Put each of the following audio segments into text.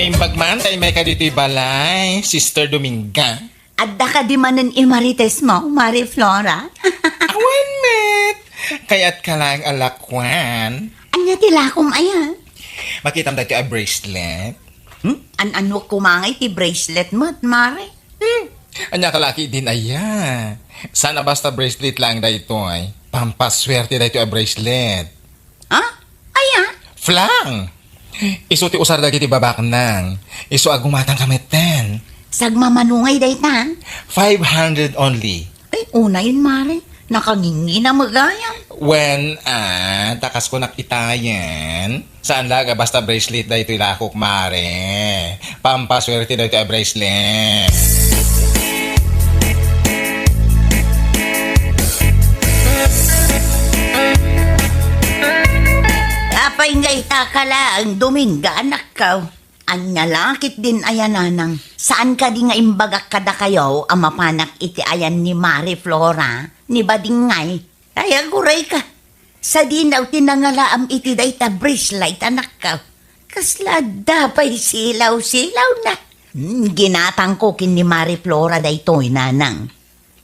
Naimbag man, tayo may ka dito'y balay, Sister Dominga. Adda ka di manan imarites mo, Mari Flora. Awan, met. Kaya't ka lang alakwan. Anya tila kong aya. Makitam tayo a bracelet. Ano kumangay ti bracelet mo, Mari? Anya kalaki din aya. Sana basta bracelet lang da ito ay. Pampaswerte da ito a bracelet. Ha? Aya? Flang! Iso ti usar dagi ti babak nang. Iso agumatang kameten. Sagmamanungay day ta. 500 only. Ay, una yun, Mari. Nakangingi na magayam. When, takas ko nakitayan. Saan laga basta bracelet da ito ilakok, mare. Pampaswerte da ito a bracelet. Apay nga itakala ang Dominga, anak ka. Anya lakit din ayananang. Saan ka di nga imbagak kada kayo ang mapanak iti ayan ni Mari Flora, ni Badingay? Kaya guray ka. Sa dinaw tinangalaam iti dayta bracelet, anak ka. Kasla dapay silaw-silaw na. Ginatang ko kin ni Mari Flora daytoy nanang.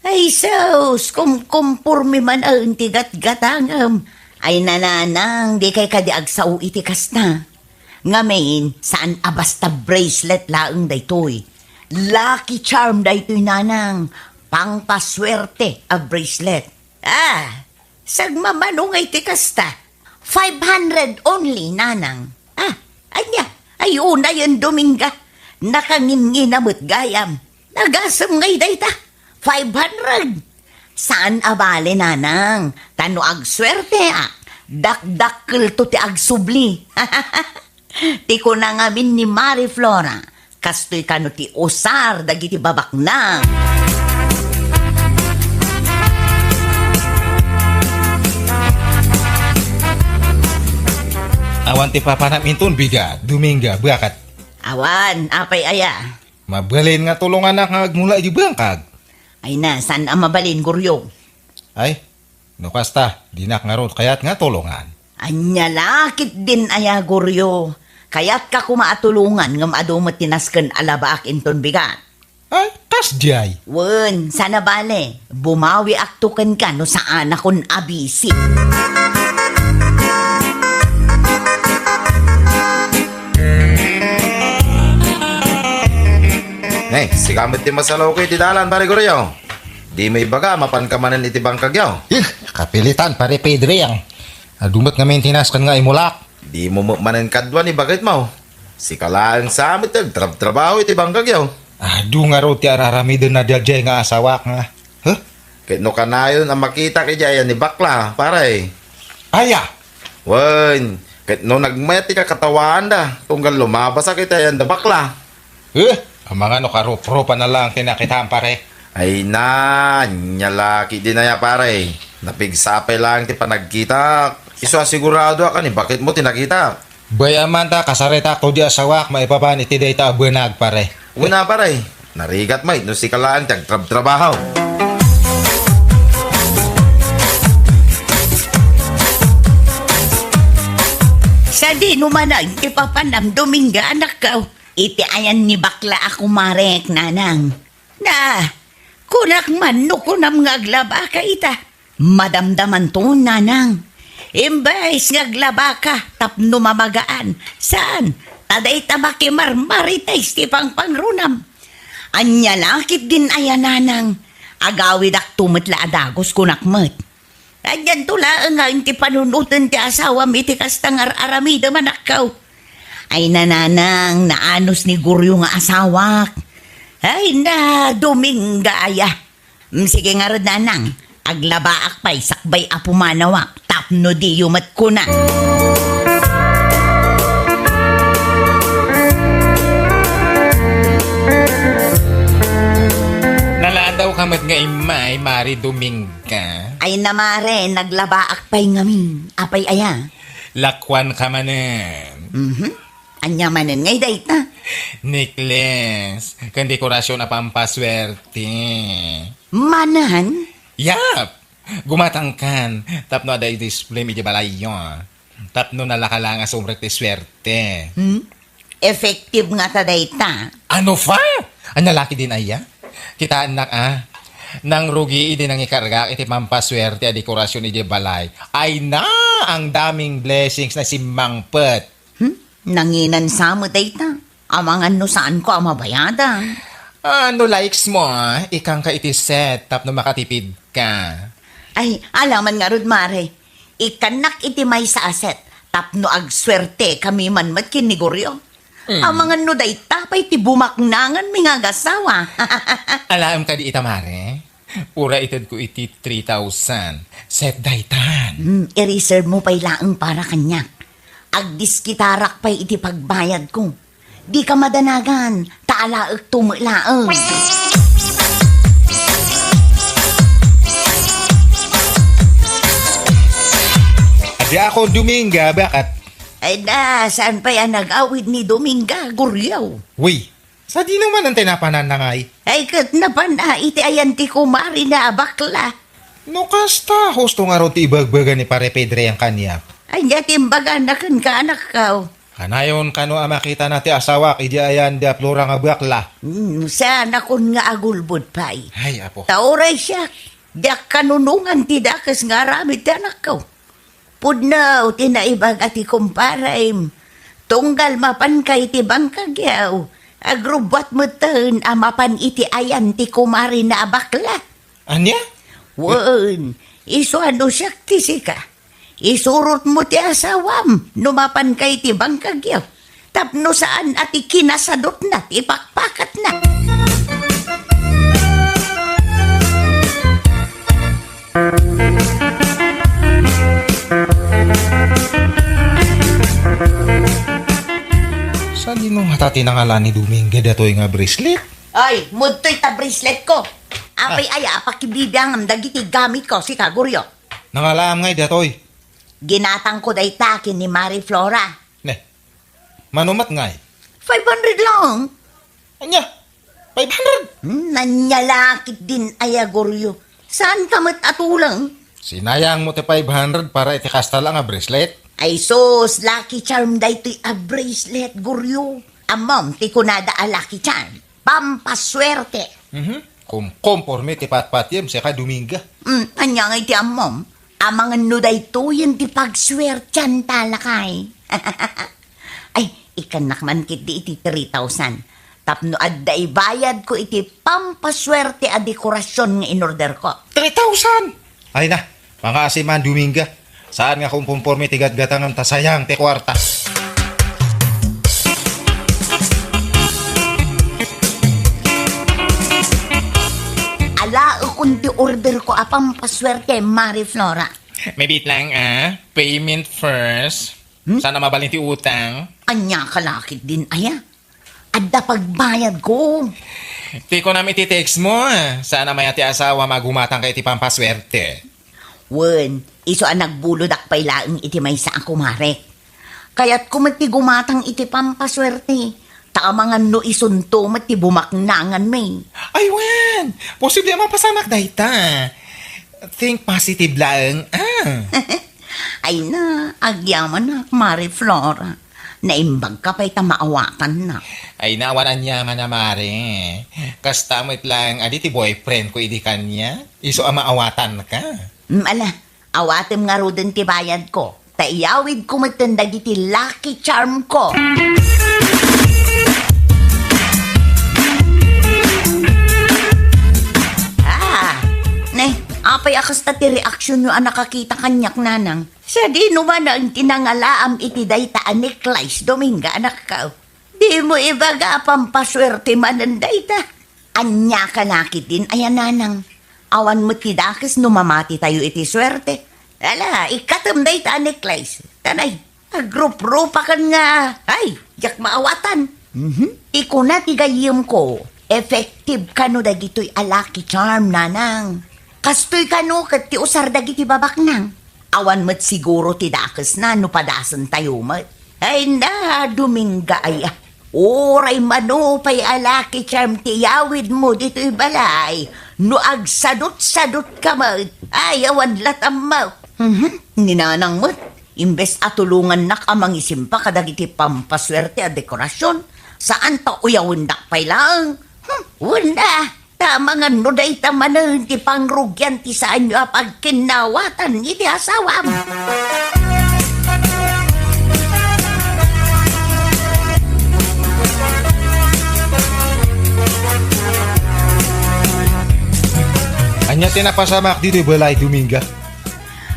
Ay sus, kumpurmi man ang tigat-gatangam. Ay nananang, di kay kadiag sa iti kasta. Ngamin, saan abasta bracelet laang daytoy. Lucky charm daytoy nanang. Pangpaswerte a bracelet. Sagmamanungay ti kasta. 500 only nanang. Anya, ay una yun Dominga. Nakanginginamot gayam. Nagasam ngay dayta. 500. Saan abale nanang? Tano ag swerte Dakdakkel to ti ag subli. Ti ko na ngamin ni Mari Flora. Kastoy kano ti usar dagiti babak na. Awan ti papa namin ton biga, Dominga, bakat. Awan, apay aya. Mabalin nga tulungan na kang agmula di bangkag. Ay na, saan ang mabalin, Guryo? Ay, nukasta, dinak nga ron, kaya't nga tulungan. Anya lakit din aya, Guryo. Kaya't ka kumaatulungan ngam adumot tinasken alabaak inton bigat. Ay, tas jay. Wen, sana bale, bumawi aktuken ka no saan akon abisi. Sikamit ti masalaw ko iti dalan, pare Goryo. Di may baga, mapan ka manan iti bangkag yaw. Kapilitan, pare Pedro yang. Adumat nga maintenance kan nga imulak. Di mo manan kadwa ni bagay mo. Si kalaang sa amit trabaho iti bangkag yaw. Adu nga ro ti araramidon na daljay nga asawak nga. Huh? Kahit no kanayon ang makita kay Jaya ni Bakla, pare. Aya! Wen, kahit no nagmayat ti kakatawaan da, tunggal lumabas sa kita yan da Bakla. Ang mga no karup-rupa na lang kinakitaan pare. Ay na, nyalaki din na ya pare. Napigsapay lang ti panagkita. Iso asigurado ka ni bakit mo tinakita. Bayaman ta, kasarita ko di asawak, maipapan iti dayta abuenag pare. Una pare, narigat may no si kalaan trabaho. Sa di numanag, ipapanam Dominga, anak ka. Iti ayan ni bakla ako marek, nanang. Na, kunak man no kunam ngaglaba ka ita. Madamdaman to, nanang. Imbes ngaglaba ka, tapno mamagaan. Saan? Taday tabaki marmaritais ti pangrunam. Anya lakit din ayan, nanang. Agawid ak tumitla adagos kunakmat. Anyan tula nga ti panunutan ti asawa mi ti kastangar aramida manakaw. Ay nananang, naanos ni Guryo nga asawak. Ay na, Dominga aya. Sige nga rin nanang, aglabaak pa'y sakbay apumanawak, tapno di yumat ko na. Nalaan daw kamat nga imay, Mari Dominga. Ay namare, naglabaak pa'y ngamin, apay aya. Lakwan ka manen. Anya manen ngay dayta. Nicholas, kan dekorasyon na pampaswerte. Manan? Yap! Gumatangkan. Tapno ada display mi balayo. Tapno nalakalanga sumrek ti swerte. Effective nga ta dayta. Ano fa? Ang lalaki din aya? Kitaan na nang rugi din ang ikarga iti pampaswerte a dekorasyon iti balay. Ay na, ang daming blessings na simangpet. Nanginan sa mo dayta. Amang ano saan ko ang mabayada. Ano likes mo, ikang ka iti set tap no makatipid ka. Ay, alaman nga rod, Mare. Ikanak iti may sa aset. Tapno ag swerte kami man mat kiniguryo. Ang mga no dayta pa'y ti bumaknangan mi nga gasawa. Alam ka di itamare? Pura itad ko iti 3,000. Set daytan. I-reserve mo pa'y laang para kanyak. Agdiskitarak pa'y iti pagbayad ko. Di ka madanagan. Taalaak tumulaang. Adi ako Dominga, bakit? Ay na, saan pa yan nag-awid ni Dominga, Guryaw? Uy, sa di naman ang tinapanan na ngay. Ay kat na pa na, iti ayan ti kumari na bakla. No kasta, husto nga ron ti ibagbaga ni pare Pedre ang kanya. Ay niya timbagan na kan ka anak ka. Kanayon kano ang makita na ti asawak, idi ayan da plura nga bakla. Sana kun nga agulbod pa'y. Ay, apo. Tauray siya, diak kanunungan ti dakas nga ramit ti anak ka. Pudnaw, tinaibag ati kumparaim. Tunggal mapan kay ti bangkagyaw. Agrubat mo tan, amapan iti ayan ti kumari na bakla. Anya? Wan, iso ano siya tisika. Isurot mo ti asawam, numapan kay ti bangkagyaw. Tapno saan ati kinasadot na, ti pakpakat na. Saan din nung hatati ng ala ni Dominga datoy nga bracelet? Ay, mudto'y ta bracelet ko. Apay aya, pakibidang ang dagiti gamit ko, si Kaguryo. Nangalaam ngay datoy. Ginatang ko day takin ni Mari Flora. Ne, manumat ngay. 500 lang. Anya, 500. Nanyalakit din aya, Guryo. Saan ka atulang? Sinayang mo ti 500 para itikasta lang nga bracelet. Ay sus, lucky charm day to'y a bracelet, Guryo. Amom, ti kunada a lucky charm. Pampaswerte. Kung conforme ti patpatyem siya ka Dominga. Anya nga iti amom. Amang nuday to yung ti pagswertyan talakay. Ay, ikanak man kit di iti 3,000. Tapno adday bayad ko iti pampaswerte a dekorasyon nga inorder ko. 3,000! Ay na, pangasiman Dominga. Saan nga kung conforme ti gatgatang ang tasayang ti kwarta? Ala, kung ti order ko a pampaswerte, Mari Flora. May bit lang payment first. Sana mabalin ti utang. Anya kalakit din aya. Adda pagbayad ko. Ti ko namin ti text mo. Sana may ati asawa magumatang kay ti pampaswerte. Wen, iso ang nagbulodak pa'y laing iti may sa ako, Marek. Kaya't kumati gumatang iti pampaswerte. Taamangan no isunto mati bumaknangan may. Ay, wen! Posible mapasanak dayta. Think positive lang. Ay na, agyaman na, Mari Flora. Naimbag ka pa'y tamaawatan na. Ay, nawanan niya man na mare. Kastamit lang, adi ti boyfriend ko idi kanya. Iso maawatan ka. Ala, awatem nga ro din ti bayad ko. Taiyawid ko matandag iti lucky charm ko. Apay akas ta ti reaksyon nyo ang nakakita kanyak nanang. Sa di naman ang tinangalaam iti dayta ni Clays Dominga anak ka. Di mo ibaga pampaswerte man ang dayta. Anya ka nakit din ayan nanang. Awan mo ti dakes numamati tayo iti swerte. Ala, ikatam dayta ni Clays. Tanay, agrup-rupa kan nga. Ay, yak maawatan. Iko na ti gayim ko. Effective ka no dagito'y alaki charm nanang. Kastoy ka no, kat ti usar dagiti babak nang. Awan mat siguro ti dakes na, no padasan tayo mat. Ay na, Dominga ay. Oray mano pa'y alaki charm ti yawid mo dito'y balay. No agsadot-sadot ka mat. Ay, awan latam mo. Ninanang mat. Imbes atulungan nak amang isimpa kadagiti pampaswerte a dekorasyon. Saan ta uyawin dakpay lang? Wala. Tama nga no day tamanan ti pangrugyan ti saan nyo pagkinawatan iti asawam. Anya tinapasamak dito balay Dominga.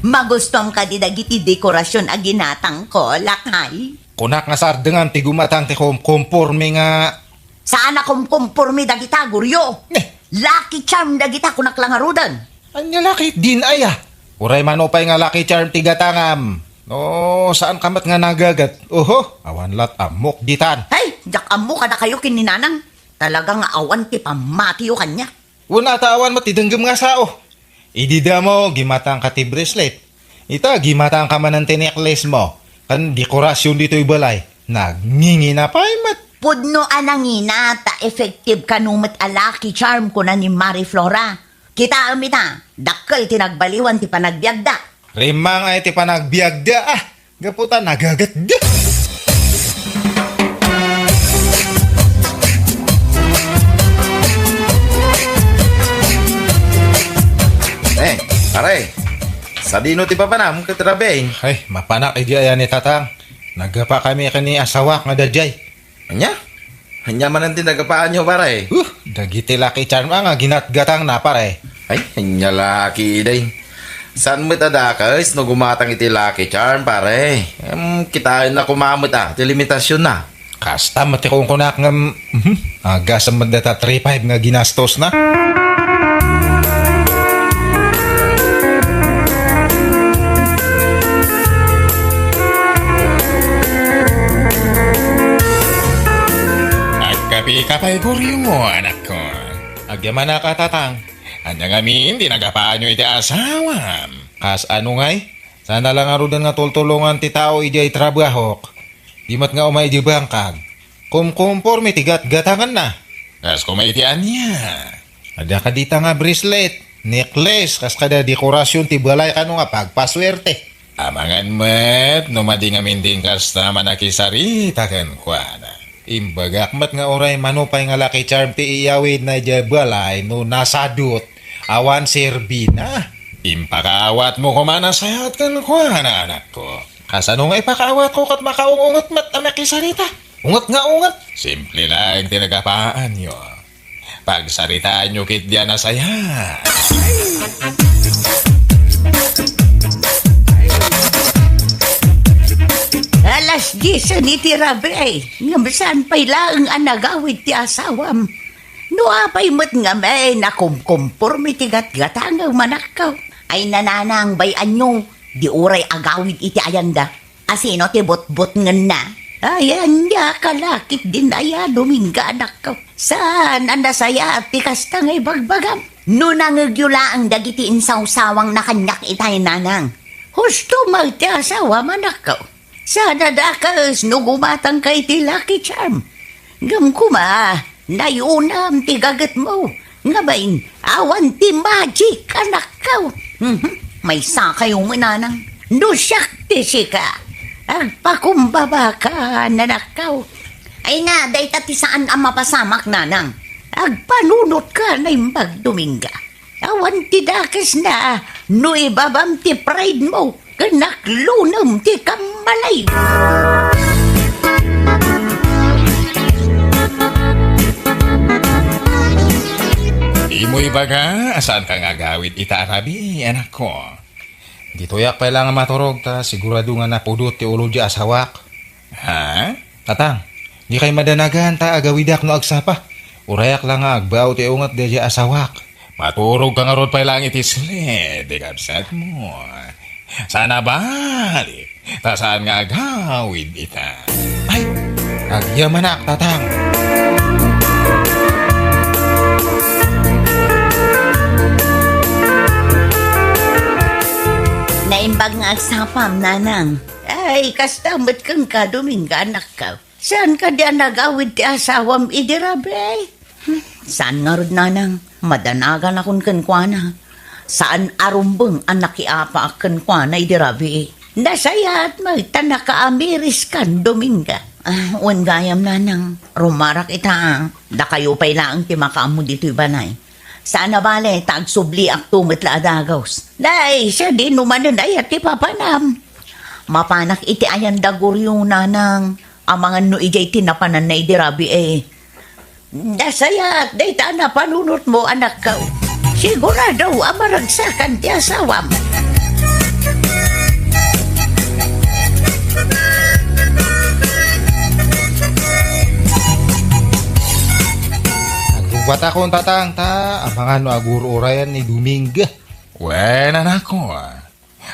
Magustom ka di dagiti dekorasyon a ginatang ko, lakay. Kunak nga sardengan ti gumatang ti komporme nga. Saan akong kumpurmi dagita, guryo? Lucky charm dagita kunak lang arudan. Anya laki din aya. Uray manopay nga laki charm ti gatangam. No, saan kamat nga nagagat? Oho, awan lat amok ditan. Hey, jak amo kada kayo kininanang. Talagang awan ti pamatiyo kanya. Una tawan mo tidenggem nga sao. Idida mo gimatang ka ti bracelet. Ita gimatang ka man ang necklace mo. Kan dekorasyon dito'y balay. Nagngingi na pa mat. Pudno anangina ta effective kanumat a lucky charm ko na ni Marie Flora. Kita amita, dakkel tinagbaliwan ti panagbiagda. Rimang ay ti panagbiagda ah. Gaputa nagagatda. Pare, sa dino ti papanam katrabe. Ay, mapanak idi ayan ni tatang. Nagapa kami kani asawak nga dajay. Anya? Anya man ang tinagapaan nyo, pare. Dagiti laki charm nga ginatgatang na pare. Ay, anya laki day. Saan mo tadakas no gumatang iti lucky charm, pare? Kitain na kumamot ti limitasyon na. Kasta mati kong kunak nga aga sa madata 3-5 nga ginastos na. Kapay guryo mo, anak ko. Agyaman na katatang. Anya nga hindi nagapaan nyo iti asawam. Kas ano ngay? Sana lang arudan nga tultulungan ti tao ijay trabahok. Di mat nga umay di bangkag. Kumporme ti gat-gatangan na. Kas kumay iti anya. Ada ka dita nga bracelet, necklace, kas kada dekorasyon ti balay kano nga pagpaswerte. Amangan met, numadi nga minding kas naman nakisarita kan kuana. Imbagak mat nga oray manupay nga laki charm ti iyawid na ijay balay no nasadot. Awan serbina. Impakaawat mo kumana sayat kan kuana anak ko. Kasano nga ipakaawat ko kat makaungungot mat ang nakisarita. Ungot nga ungot. Simple lang tinagapaan nyo. Pagsaritaan nyo kit diyan na saya. Alas 10 ni ti Rabe ay. Ngamasan pa'y laang anagawid ti asawam. No apay mo't nga may nakumkumpurmi ti gat-gatangang manakaw. Ay nananang bayan nyo. Di uray agawid iti ayanda. Asino ti bot-bot nga na. Ayan niya kalakit din aya Dominga anak ko. Saan ang nasaya at ti kasta ngay bagbagam. No nangyula ang dagiti insawsawang na kanyak itay nanang. Husto magti asawa manak ko. Sana dakas no gumatang kay ti lucky charm. Gam kuma, nayunam ti gagat mo. Nga bain, awan ti magic anak ko. May sakay yung mananang. No siyak ti sika. Agpakumbaba ka, nanakaw. Ay nga, day tati saan ang mapasamak nanang. Agpanunot ka na imbag Dominga. Awan ti dakas na, no ibabam ti pride mo, kanaklunam ti kamalay. Di mo ibaga, saan ka nga gawid itaarabi, anak ko? Dito yak pa lang maturog ta, sigurado nga napudot ti ulo di asawak. Ha? Tatang, di kay madanagan ta agawidak no agsapa. Urayak lang nga agbaw ti ungat di asawak. Maturog ka nga rod pa lang itisle, di kapsat mo. Sana balik, ta saan nga agawid ita. Ay, agyamanak tatang. Naimbag nga agsapam, nanang. Ay, kastamot kang ka, Dominga, anak ka. Saan ka diyan nagawid ti asawam idirabe? Saan nga rod, nanang? Madanagan akong kankwana. Saan arumbang ang nakiapa akong kankwana idirabe? Nasaya at magtana ka amiris kan Dominga. Wan gayam na nang rumarak ita. Da kayo pa'y laang ti makaamu dito'y banay. Sana bale, tagsubli ak tumit la adagaws. Day, siya din numanan ay at ti papanam. Mapanak iti ayan daguryo na nang amangan no ijay tinapanan na idirabi eh. Nasaya at day ta na panunot mo anak ka. Sigurado amaragsakan ti asawam. Nagbubat akong tatang ta, ang mga no aguro-urayan ni Dominga. Wena na ko.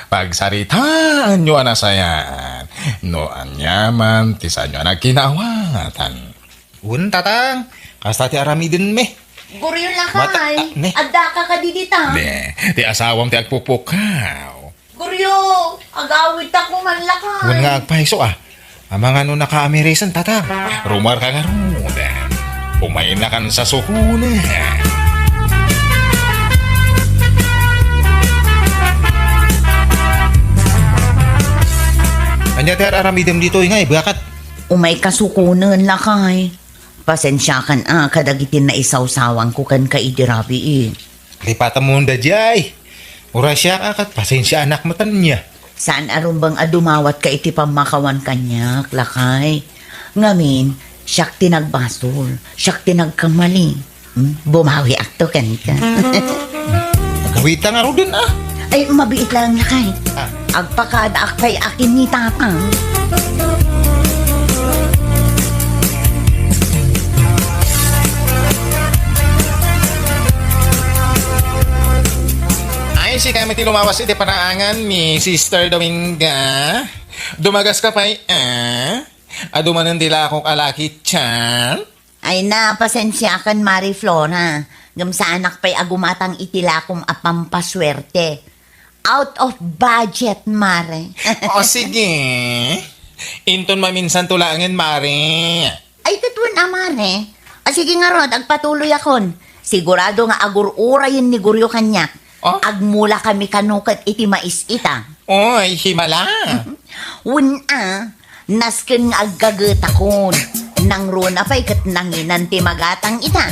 Pagsaritaan nyo anasayan. No anyaman, tisa nyo nagkinawatan. Un tatang, kasta ti arami din me. Guryo Mata- lakay. ne. Adda ka kadidita. De, ti asawam ti agpupukaw. Guryo, agawit ako man lakay. Un nga agpaiso Ang mga no naka-amerisan tatang. Rumar ka nga rudan. Pumain na kan sa sukunan. Anya ter aramidem dito nga bakat. Umay kasukunan lakay. Pasensya kan kadagitin na isawsawan ko kan kaidirabi eh. Lipatan mo da jay. Ura siya kakat pasensya anak matan niya. Saan aron bang adumawat ka iti pamakawan kanyak, lakay? Ngamin, siyak tinagbasol, siyak tinagkamali. Bumawi akto kan ka. Nagawita nga ro din Ay, mabiit lang lakay. Ah. Agpakada akpay akin ni tatang. Ay, si kami ti lumawas iti panaangan ni Sister Dominga. Dumagas ka pa'y, Adumanan dila akong alaki, chan? Ay na, pasensya kan Mari Flora. Ngam sa anak pa'y agumatang itilakom apampaswerte. Out of budget, Mare. O sige. Inton maminsan tulangin, Mari. Ay, katwan Mare. Sige nga rod, agpatuloy akon. Sigurado nga agur-ura yun ni Guryo kanyak. Oh? Agmula kami kanukat iti mais ita. Oy, himala. Nasken nga aggagetakon. Nang runa pa'y kat nanginan ti magatang ita.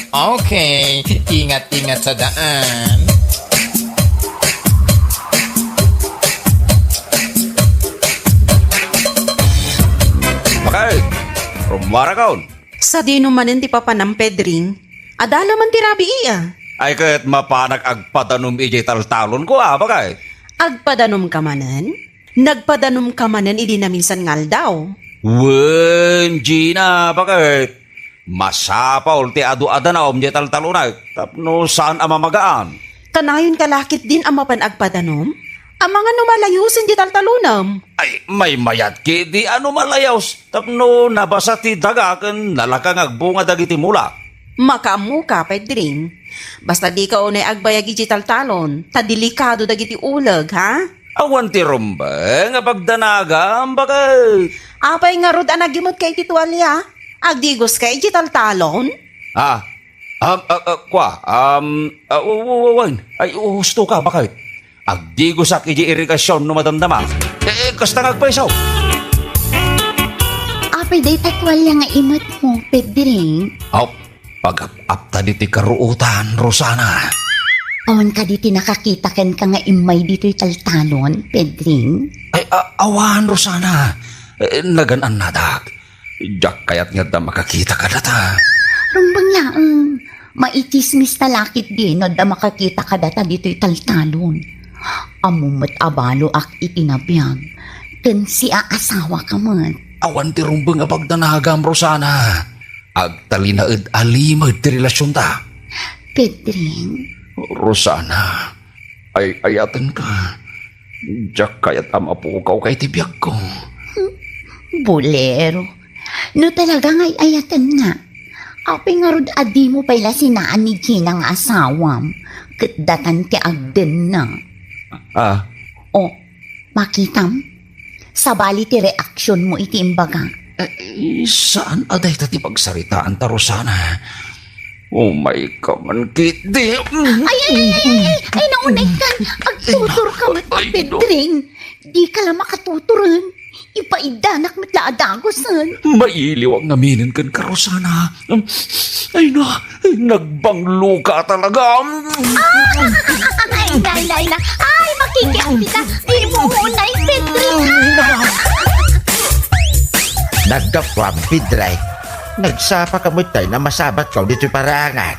Okay, ingat-ingat sa daan. Bakit? Rumarakaon. Sa di numanin ti papanam Pedring, adala man ti rabi iya. Ay kahit mapanak agpadanom ijay taltalon ko bakit? Agpadanom ka manen? Nagpadanom ka manen idi na minsan ngal daw. Wen, Gina, bakit? Masapaw ti adu-ada na jay taltalon tapno saan amamagaan? Kanayon kalakit din ang mapan agpadanom? Ang mga numalayusin di taltalunam. Ay, may mayat ki di malayaws tapno nabasa ti daga ken lalakang agbunga dagiti mula. Makaamu ka, Pedring. Basta di ka unay agbayag iti taltalon, ta delikado dagiti ulag, ha? Awan ti rumba nga pagdanagam bakit? Apay nga rod anagimot kay titualya. Agdigos kay iti taltalon? Ay, husto ka, bakit? Agdigo sa kiji irigasyon no madamdama. Kasta ngagpaisaw. Apay day tatwalya nga imot mo, Pedring. Pag-apta diti karuutan, Rosana. Awan ka diti nakakita kan ka nga imay dito'y taltalon, Pedring. Ay, awan, Rosana. Naganan nadak. Diyak kayat nga da makakita ka data. Rumbang laang, maitismis talakit din no da makakita ka data dito'y taltalon. Amumat abalo ak itinabiyag, ken si aasawa ka man. Awan ti rumbang nga pagdanagam, Rosana. Agtalinaed alimad ti relasyon ta. Pedring, Rosana, ay ayatan ka. Diyak kayat amapukaw kay tibiyag ko. bolero. No talaga ngay ayatan na. Apay nga rod adi mo pala sinaan ni Gina nga asawam. Katdatan ti agden na. O, makitam? Sabali ti reaksyon mo iti imbaga. Saan aday tati pagsaritaan ta, Rosana? Oh my God, Kitty! Ay, naunay ka. Agtutor ka Ay, matapidring. Di ka lang makatuturan. Ipaidanak met laadagosan. Mailiw ang naminin kan ka, Rosana. Ay na, nagbanglo ka talaga. Ay, ay, makikiyakti ka. Di mo unay, Pedring. Nagkapwam, Pidray. Nagsapa ka mo tayo na masabat ka dito parangat.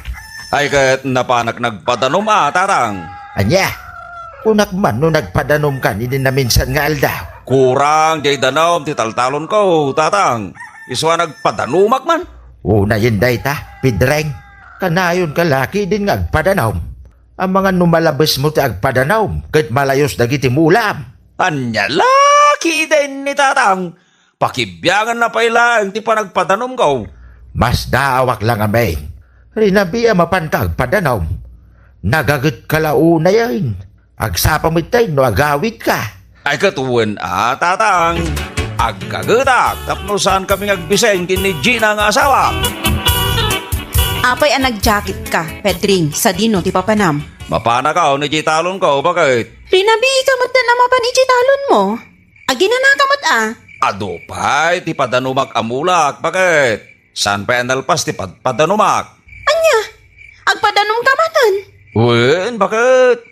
Ay kat napanak nagpadanom tarang. Anya, kunak man no nagpadanom ka, hindi na minsan nga aldaw. Kurang jay danom ti taltalon ko, tatang. Iswa nagpadanumak man. Una yun day ta, Pidreng. Kanayon ka laki din nga agpadanaw. Ang mga numalabas mo ti agpadanaw, kahit malayos dagiti mulam. Anya laki din ni tatang. Pakibyangan na pailang ti panagpadanom ko. Mas daawak lang amay. Rinabi mapan ka agpadanaw. Nagagat ka launa yan. Agsapa mo tayo no agawit ka. Ay katuwan tatang. Agkagatak, tapno saan kami agbisen kini Gina nga asawa. Apay ang nag-jacket ka, Pedring, sa dino ti papanam. Mapana ka ni Gitalon ko, bakit? Rinabi ka mat na namapan ijitalon mo. Agina na kamat Adupay, ti padanumak amulak, bakit? Saan pa yan nalpas ti padanumak? Anya, agpadanong kamatan. Wen, bakit?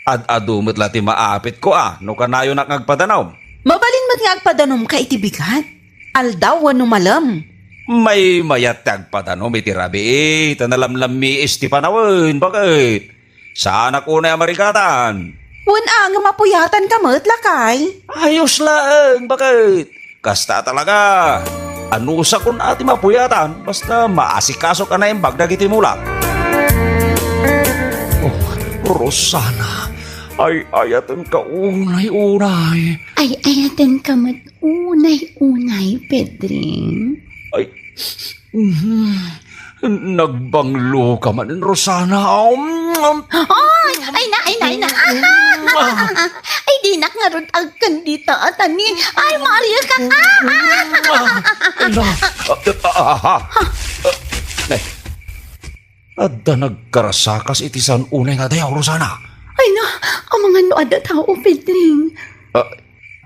Adumit la ti maapit ko no kanayo nak ngagpadanaw. Mabalin mat nga agpadanom ka iti bigat. Aldaw wano malam. May mayat ti agpadanom iti rabi, tanalamlami ti panawin, bakit? Saan ako na amarikatan? Wan ang mapuyatan ka mat lakay. Ayos lang, bakit? Kasta talaga. Anusa kun ati mapuyatan, basta maasikaso ka na yung bagdag iti mulak. Oh, Rosana, ay ayatan ka unay-unay. Ay, ayatan ka mat unay, Pedring. Ay, nagbanglo ka man, Rosana. Ay, na. Ay, di nak nga ron ang kandita at ani. Ay, Maria ka. Nay, adda nagkarasakas iti san unay nga dayaw, Rosana. Ay na, ang mga noada tao, Pedring.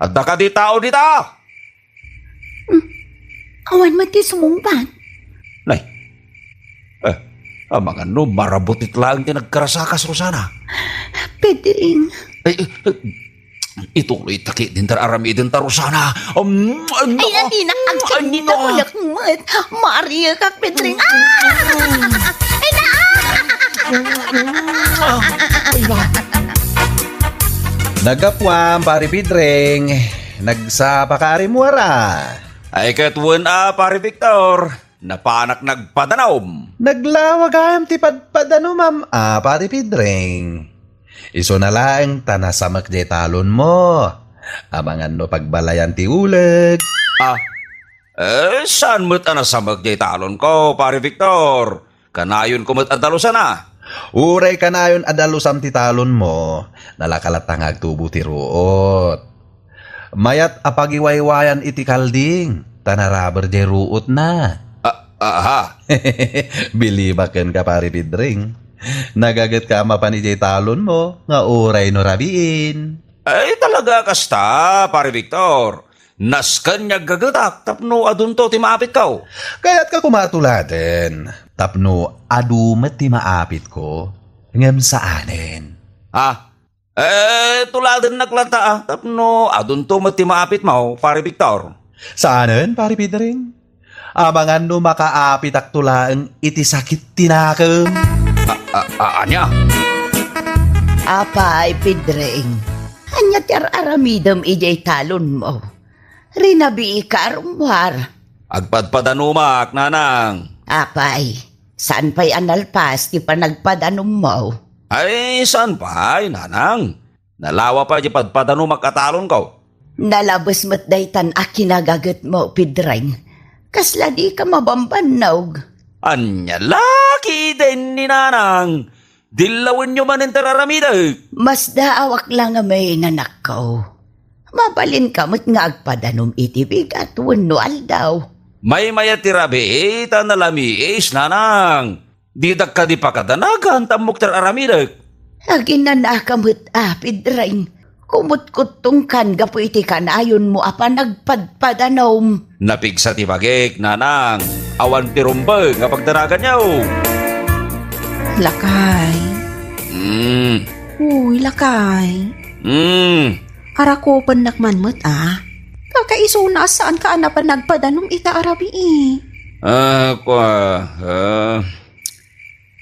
Adda ka di tao dita. Awan mati sumungpan. Nay, ang mga marabutit lang ti nagkarasakas, Rosana. Pedring. Ay, ituloy taki din arami din ta, Rosana. Ay, hindi na ang kandita ko lakmat. Maria ka, Pedring. Ay na. Nagapwam, pari Pidring. Nagsapakari muara. Ay katwan pare Victor. Napanak nagpadanaw. Naglawagayam ti padpadano, ma'am. Pari Pidring. Iso na lang tanasamak di talon mo. Abangan no pagbalayan ti uleg. Saan mo't anasamag jay talon ko, pare Victor? Kanayon ko mo't adalusan na. Uray ka na yun adalusam ti talon mo. Nalakalatang agtubo ti ruot. Mayat apagiwaywayan iti kalding. Tanaraber di ruot na. Bilibaken ka, pari Pidring. Nagagat ka mapan iti talon mo. Nga uray no rabiin. Ay talaga kasta, pare Victor. Naskan niya gagatak, tapno adunto ti maapit ka. Kaya't ka kumatuladen. Tapno adumat ti maapit ko. Ngem saanen. Tuladan naglanta tapno adunto mo ti maapit mo, pare Victor. Saanen, pari Pidring? Abangan no makaapit ak tulaan iti sakit tinakam. Anya? Apay, Pedring. Anya tir aramidam ijay talon mo. Rinabi ikarumwar. Agpadpadanumak, nanang. Apay, saan pa'y analpas ti panagpadanom mo? Ay, saan pa, nanang? Nalawa pa di padpadanumak atalon ko. Nalabas mo't daytan a kinagagat mo, Pedring. Kasla di ka mabambanog. Anya, laki din ni nanang. Dilawin nyo man ang tararamidag. Mas daawak lang nga may nanak ko. Mabalin ka mo't nga agpadanom itibig at wano aldaw. May mayatirabi, tanalami, nanang. Didak ka di pa kadanagan, tamok tararamidag. Agin na nakamo't Pedring. Kumut-kutong kan gapo iti kanayon mo apa nagpadpadanom. Napigsa ti bagik, nanang. Awan ti rumbag nga pagdaragan niyaw. Lakay. Uy, lakay. Arakopan nakmanmat Kakaiso na saan ka na pa nagpadanom ita arabi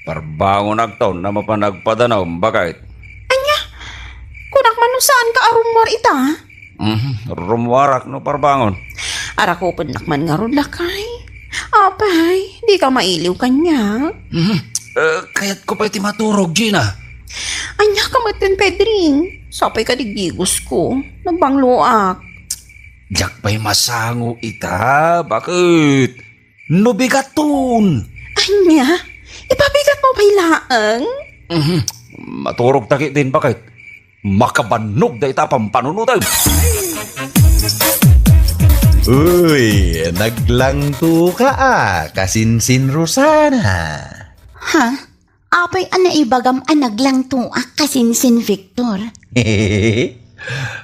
Parbangon agtaon na mapanagpadanaw, bakit? Kunak man saan ka arumwar ita? Rumwarak no parbangon. Arakopan nakman nga ron lakay. Apay, di ka mailiw kanya. Kaya't ko pa iti maturog, Gina. Anya ka matin, Pedring. Sapay ka digigos ko. Nagbangluak. Jak pa'y masango ita, bakit? Nubigatun. Anya, ipabigat mo pa'y laang? Maturog takit din, bakit? Makabanog da ita pampanunutan. Uy, naglangto ka kasinsin Rosana. Ha? Apay ibagam naglang to kasinsin Victor.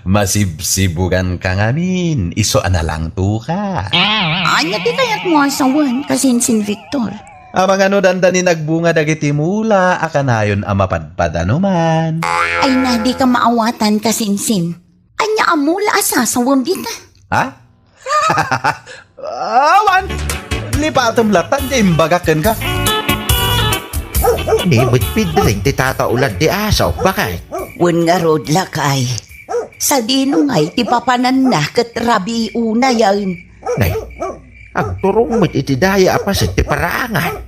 Masibsibugan ka ngamin, iso lang to ka. Anya di kayat mo asawan kasinsin Victor. Amang danda ni nagbunga dagiti mula, akanayon mapadpadano man. Ay na di ka maawatan kasinsin. Anya amula asasawan dita. Ha? Awan! Lipatom latan, di imbagakan ka. Nimot Pedring ti tataulan ti asaw, bakit? Wen nga rod lakay. Sa dino nga'y ti papanan na kat rabi una yan. Nay, ang turong mit iti daya apas ti paraangan.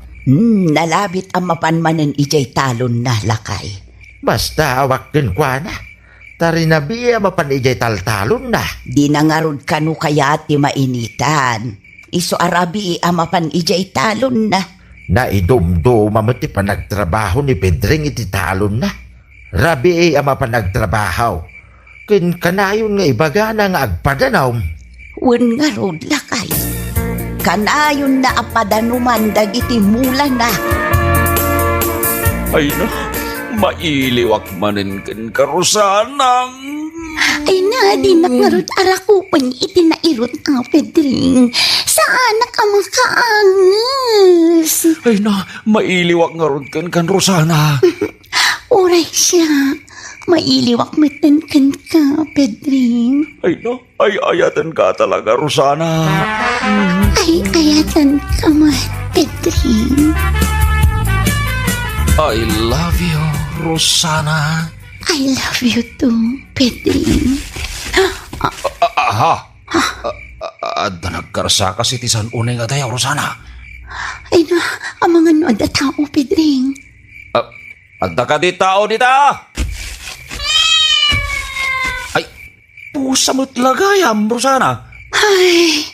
Nalabit ang mapanmanan ijay talon na lakay. Basta awak din kwa na. Tari na biya mapan ijay taltalon na. Di na nga rod kanu kaya ti mainitan. Iso arabi amapan ijay talon na. Naidumdo mamati pa nagtrabaho ni Pedring iti talon na. Rabi ama pa nagtrabaho. Kin kanayon nga ibagana nga agpadanaw. Wen nga rod lakay. Kanayon na apadanuman dagiti mula na. Ay na, mailiwak manin ken karusanang. Ay na di nakarot arakupan iti nairot Pedring. Saan ka makaangas? Ay na, mailiwak nga ron ken kan Rosana. Oray siya. Mailiwak matan kan ka, Pedring. Ay na, ay ayatan ka talaga, Rosana. Ay ayatan ka man, Pedring. I love you, Rosana. I love you too, Pedring. Aha. Adda nagkarsa kasi tisan unay nga tayo, Rosana. Ay na, ang mga nood at tao, Pedring. Adda ka di tao dita. Ay, pusa mo't lagayam, Rosana. Ay,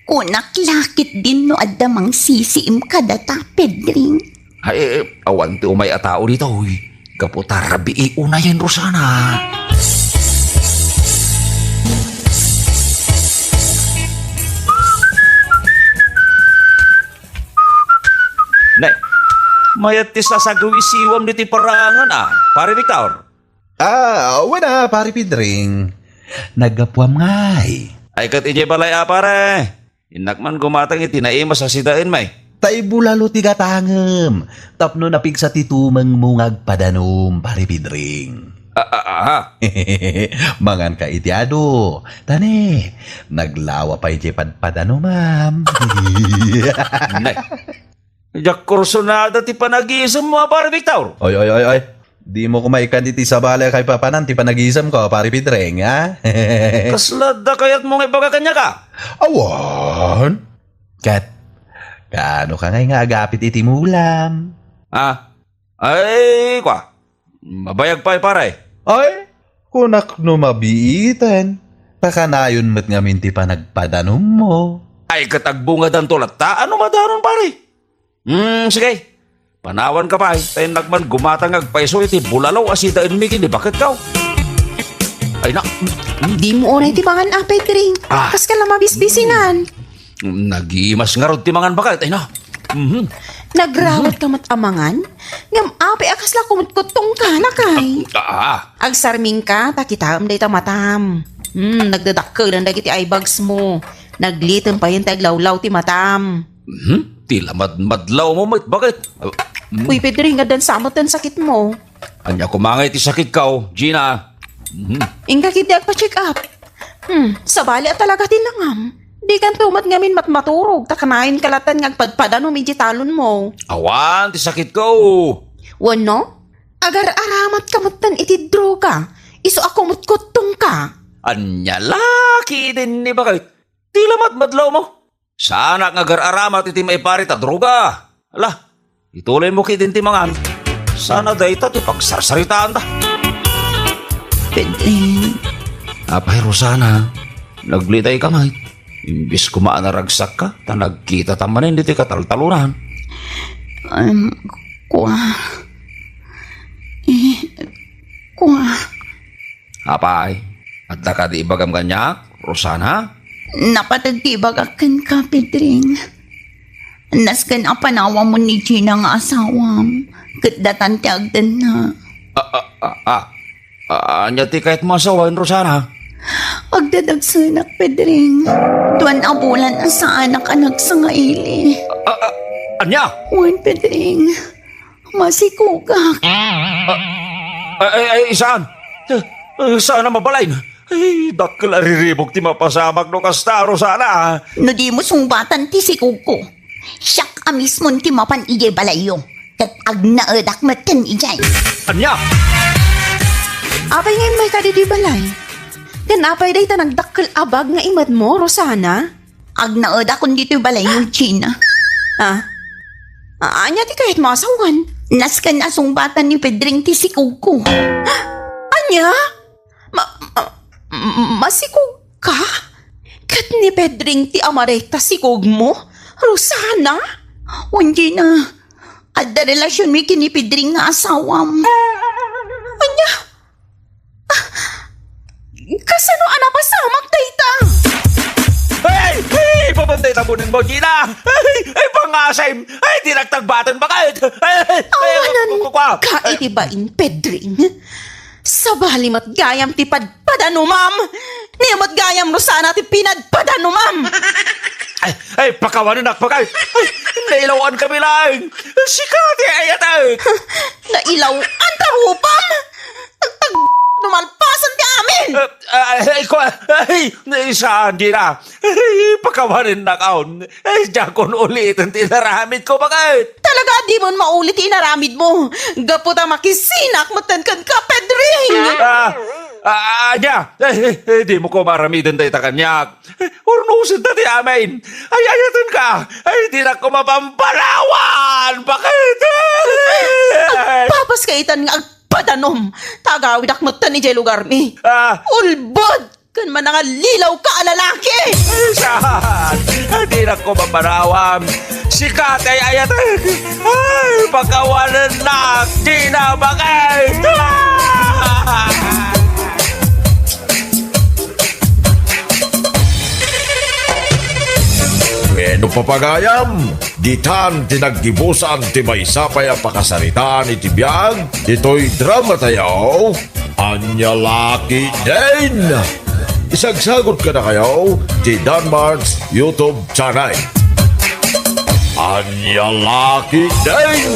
kunak lakit din no adamang sisiim kadata, Pedring. Ay, awan ti umay a tao dito, uy. Kaputa rabi unayan, Rosana. Nay, mayat ti sasagawi siwam di ti parangan pare Victor. Wala, pari Pedring. Nagapuam ngay. Ay kat ije balay pare. Inakman gumatang iti naima sa sidain may. Tay bulalo ti gatangem. Tapno napigsa ti tumeng mungag padanom, pari Pedring. Mangan ka itiado. Tani, naglawa pa ije padpadano, ma'am. Nay, jak kursunada ti panag-iisam mo pare Victor. Oy. Di mo kumaikan diti sa balay kay papanan, ti panag-iisam ko, pari Pedring, ha? Kaslada kayat mo nga ibaga kanya ka. Awan? Kat, kano ka nga agapit iti mulam? Ay, kwa. Mabayag pa pare. Ay, kunak no mabiitan. Pakanayon met nga minti pa nagpadanom mo. Ay, katagbunga dan tulat ta. Ano madaron pare? Sige. Panawan ka pa tayo nagman gumatang agpaiso iti bulalaw asita inmigin di bakit ka? Ay na. Di mo oray ti mangan Pedring. Kas ka lang mabisbisinan. Nagimas nga ron ti mangan bakit? Ay na. Nagrawat ka mat amangan. Ngam ape akas la kumut-kutong ka na kay. Agsarming ka, takitam day ta matam. Nagdadakkel ang dagiti eyebags mo. Naglitem pa yun taglawlaw ti matam. Tila madlaw mo, mate. Bakit? Uy, Pedring, adan samot ang sakit mo. Anya kumangay ti sakit ka, Gina. Ingka kiti agpa-check up. Sabali at talaga tilangam. Di kan tumat ngamin matmaturog, takanain kalatan ngagpadpadan o medjitalon mo. Awan, ti sakit ko. Wano? Agar aramat kamutan iti droga. Iso ako mutkutong ka. Anya laki din ni bakit? Tila madlaw mo. Sana nga agar-aramat iti maiparit at droga. Ala, ituloy mo kidin ti mangan. Sana dayta ti pagsarsaritaan ta. Pedring, Apay, Rosana, naglitay ka, mate. Imbis kumaan na ragsak ka, ta nagkita tamanin diti kataltalunan. Kuha. Apay, at ka di ibagam ganyak, Rosana? Napatagtibag akan ka, Pedring. Naskan apanawa mo ni Gina nga asawam. Katdatan ti agdan na. Anya ti kahit masawan, Rosana? Agdadagsanak, Pedring. Tuwan abulan sa anak anak sa ngaili. Anya? Juan Pedring, masikugak. Saan? Saan na mabalain? Ay, dakil ariribog ti mapasamag no kasta, Rosana. No di mo sungbatan ti sikuko. Siyak amis mo ti mapan ijay balayo. Kat agnaedak matan ijay. Anya? Apay ngayon may kadidi balay. Kan apay day ta nagdakkel abag nga imad mo, Rosana. Agnaedak kun dito balayo, Gina. Anya ti kahit masawan. Naskan na sungbatan ni Pedring ti sikuko. Anya? Masikog ka? Kat ni Pedring ti amareta sikog mo? Rosana? Juan Gina, adda relasyon mi kini Pedring nga asawam. Anya? Kasano anak pasamak dayta? Hey! Babantay tabunin mo, Gina! Ay, pangasay! Ay, dinagtagbatan ba kayo? Awanan ka itibain, Pedring. Sabali mat gayam ti padpadano, ma'am. Niyamat gayam no sana ti pinadpadano, ma'am. Ay, pakawanan pa kayo! Ay, nailawan kami lang! Sikati ayatay! Nailaw ang tarupam. Tagtag numalpasan ti amin. Saan, Gina? Ay, pakawanan na kaon. Ay, jakon ulitin tinaramit ko ba kayo? Talaga di mo maulit inaramid mo. Gaputa makisinak matankan ka, Pedring. Anya, di mo ko maramidan tayo takanyak. Urnusin ta ti amin. Ay, ayatan ka. Ay, di na ko mapampalawan. Bakit? Papas kaitan nga agpadanom. Tagawid akmatan ni jay lugar mi. Ulbod! Kan man nga lilaw ka alalaki! Saan? Di na ko maparawam. Sikat ay ayatan. Ay, pagkawalan na. Di na bakit? Ano papagayam? Ditan tinaggibusan ti may sapay ang pakasaritaan iti biyag. Ito'y drama tayo. Anya laki din. Isagsagot ka na kayo ti Danmarks YouTube channel. Anya laki din.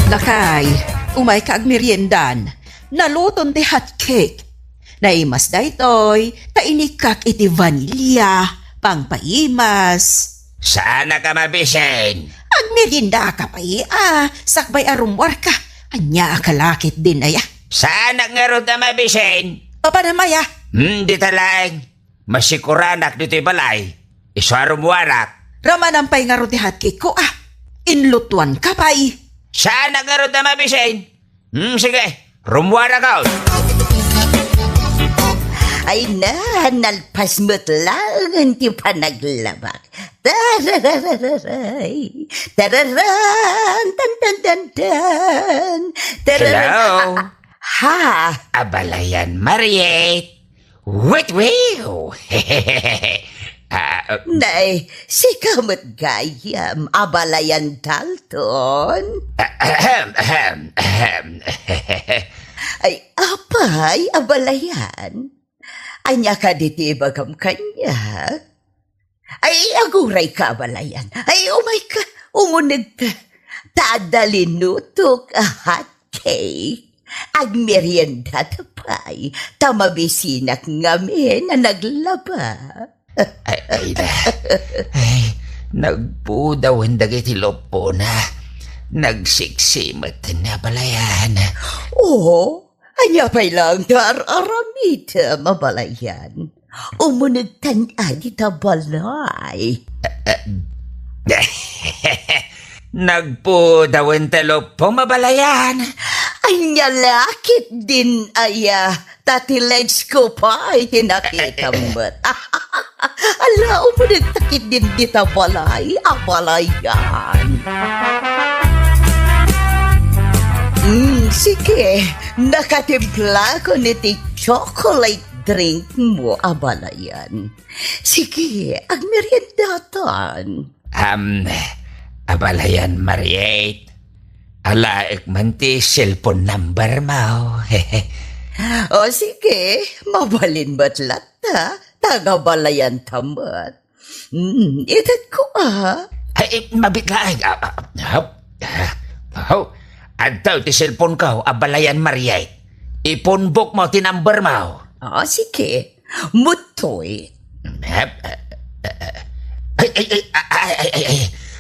Lakay, umay ka agmeriendan. Naluton ti hot cake. Naimas da ito'y, tainikak iti vanilya, pangpaimas. Sana ka mabisen. Agmerienda ka pa sakbay arumwar ka. Anya akalakit din aya. Sana nga ron na mabisen. Papanamaya, Di talang. Masikuranak dito'y balay. Iswarumwarak. ramanampay nga ro ti hot cake ko Inlutuan ka pa Sana nga ron na mabisen. Sige, rumwarak ka. Ay na, nalpas mo't lang ang ti panaglabak. Tararay, tararan, tan tan tan tan. Hello? Ha? Abalayan, Mariette. Wait. Nay, si kamot gayam, abalayan Dalton. Ay, apay, abalayan. Anya ka diti bagam kanya. Ay, aguray ka, abalayan. Ay, umay ka, umunag ka. Tadalinutok a hot cake. Ag merienda tapay, tamabisinak ngamin na naglaba. Ay, nagpudaw ang dagiti lopo na nagsiksimot na balayan. Oo, anya pa'y lang dar-aramita mabalayan. Umunag tan-a di tabalay. Nagpudaw ang lopo mabalayan. Anya lakit din aya, tati legs ko pa ay tinakita mo't. Ala, umunag takit din di tabalay, abalayan. Sige, nakatimpla ko niti chocolate drink mo, abalayan. Sige, ang meriendatan. Abalayan, Mariette. Alaik man ti cellphone number mo. O sige, mabalin ba't lata? Tagabalayan tamat. Itat ko Ay, mabitlaang. Antaw ti cellphone ko, abalayan, Mariette. Ipunbok mo ti number mo. O sige, mutoy.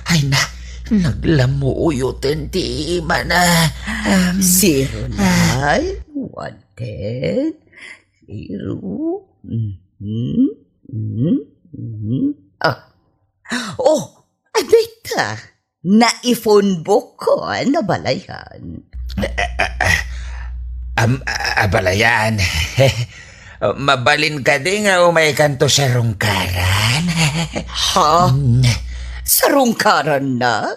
Ay na, naglamuyotin ti ima na. 09, 110, 0. Oh, adita. Na-phone book ko na balayan. Abalayan. Mabalin ka din nga umay kanto sa rungkaran. Ha? Sarungkaran na?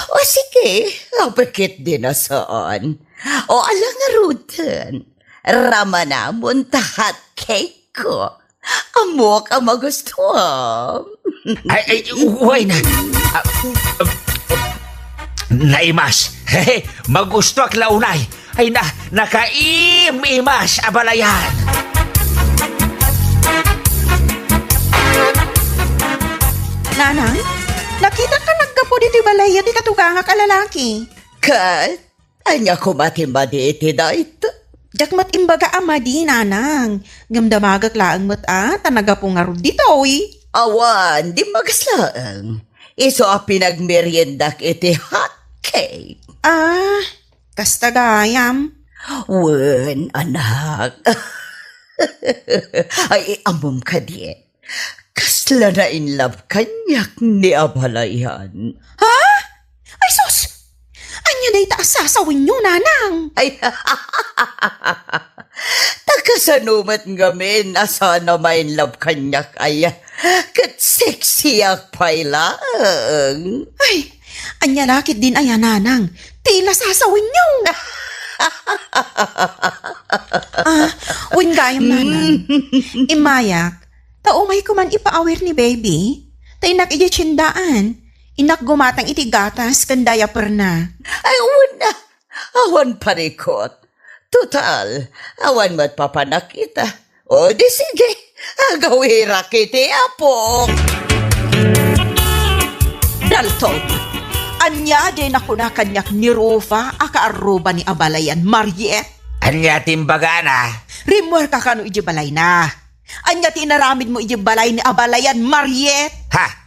O sige, apakit din na saan. O alang nga rutan, rama na muntahat cake ko. Amok ang magustuhan. Ay, uway na. Naimas. Magusto ak launay. Ay na, nakaim-imas abalayan. Nanang, nakita ka nagkapo dito balaya di katugang ka lalaki. Kat, anya ko matimba di iti dait. Jakmat imbaga ama di, nanang. Gamdamagak laang mat tanaga po nga ro dito, oy. Awan, di magaslaang. Iso a pinagmeriendak iti hot cake. Kasta gayam. Wen, anak. Ay, amom ka di. Kasla na in love kanyak ni abalayan. Ha? Ay, sus! Anya day taasasawin nyo, nanang. Ay, tagasanumat ngamin asana may in love kanyak ay kat sexy ak pailang. Ay, anya lakit din aya, nanang. Tila sasawin nyo. Uwin gayam, nanang. Imayak, taumay ko man ipaawir ni baby. Tainak iti tsindaan. Inak gumatang iti gatas kandaya perna. Ay, una. Awan parikot. Total, awan mat papanakita. O di sige, agawira kiti apo. Dalton, anya din ako na kanyak ni Rufa akaaruba ni abalayan Mariette. Anya timbaga na. Rimor ka kano ijibalay na. Anya tinaramid mo ijibalay ni abalayan Mariette. Ha?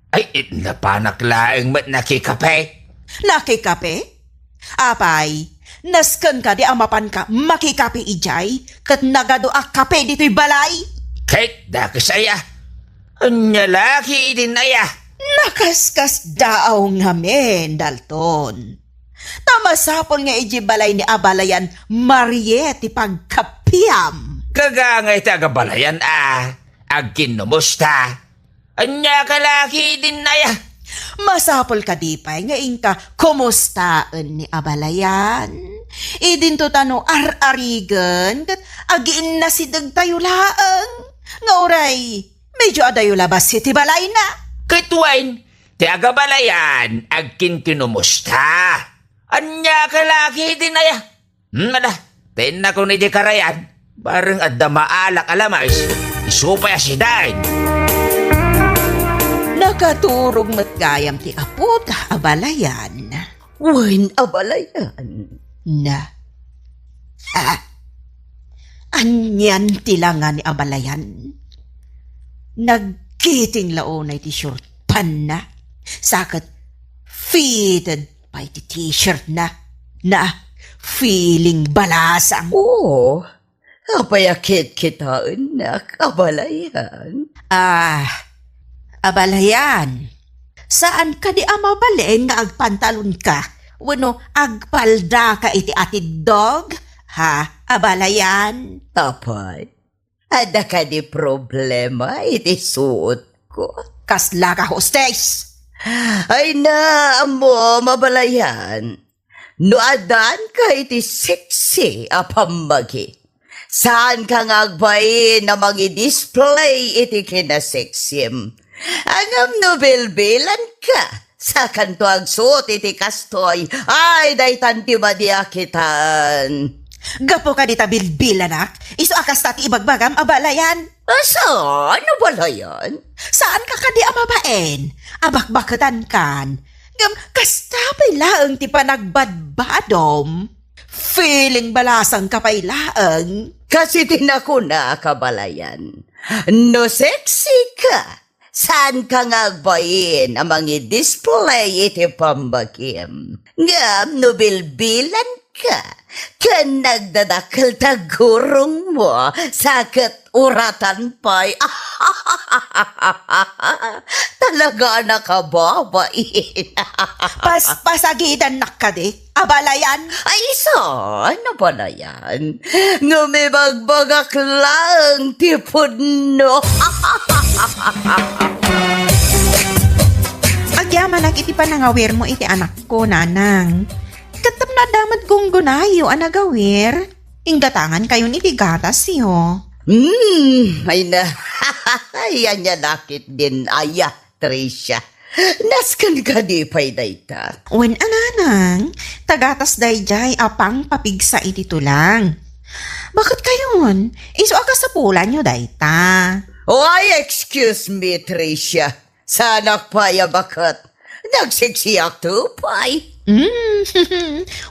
Ay, napanak laeng mat nakikape. Nakikape? Apay, nasken ka di amapan ka makikape ijay kat nagado ak kape dito'y balay. Kate, dakasaya. Anya laki din aya. Nakaskas daaw nga men, Dalton. Tamasapon nga ijibalay ni abalayan Mariette pagkapiam. Kagangay tagabalayan agkin numusta. Anya kalaki din aya. Masapol ka di pa'y nga ingka kumustaan ni abalayan. Idin to tano ar-arigan kat agiin na si tayo laang. Nga oray, medyo adayo labas si Tibalay na. Kituwain, ti agabalayan, agkin kinumusta. Anya kalaki din aya. Ada, tin na ko ni di karayan, bareng adda maalak alamas, isupay asidain. Nakaturog matgayam ti apot, abalayan. Wen abalayan. Na. Anyan tilangan ni abalayan. Nagkiting laonay ti short pan na. Sakit fitted pa iti t-shirt na. Na feeling balasang. Oo, apayakit kita anak, abalayan. Abalayan. Saan ka di amabalin nga agpantalon ka? Wano agpalda ka iti atid dog? Ha, abalayan? Tapay, ada ka di problema, iti suot ko. Kasla ka, hostess! Ay na, mo, mabalayan. No adan ka iti sexy apamagi. Saan ka ngagbayin na magi-display iti kinasexyem? Angam no bilbilan ka. Sa kanto agsuot iti kastoy. Ay, daytan ti madiakitan. Gapo ka dita bilbil, anak. Iso akas tati ibagbagam, abalayan. Asa? Ano balayan? Saan ka kadi amabaen? Abakbakatan kan. Ngam, kastabay laang ti panagbadbadom. Feeling balasang kapay laang. Kasi tinakuna kabalayan. No sexy ka. Saan ka ngagbayin amang i-display iti pambagim? Ngam, no bilbilan ka. Kan nagdadakal tagurong mo, sakit uratan pa'y. Talaga nakababain. Pasagidan na ka di, abalayan. Ay, so, ano ba na yan? Ngumibagbagak lang, tipod no. Agyaman iti panangawir mo iti anak ko, nanang. Katam na damat kong gunayo anagawir. Inggatangan kayo iti gatas yo. Ay na. Yan niya nakit din, aya, Tricia. Naskan ka di pa'y dayta. Wen ananang, tagatas dayjay apang papigsa iti tulang. Bakit kayon? Iso aga sa pulan nyo dayta. Why, excuse me, Tricia. Sanak pa'y bakit? Nagsiksiyak to pa'y.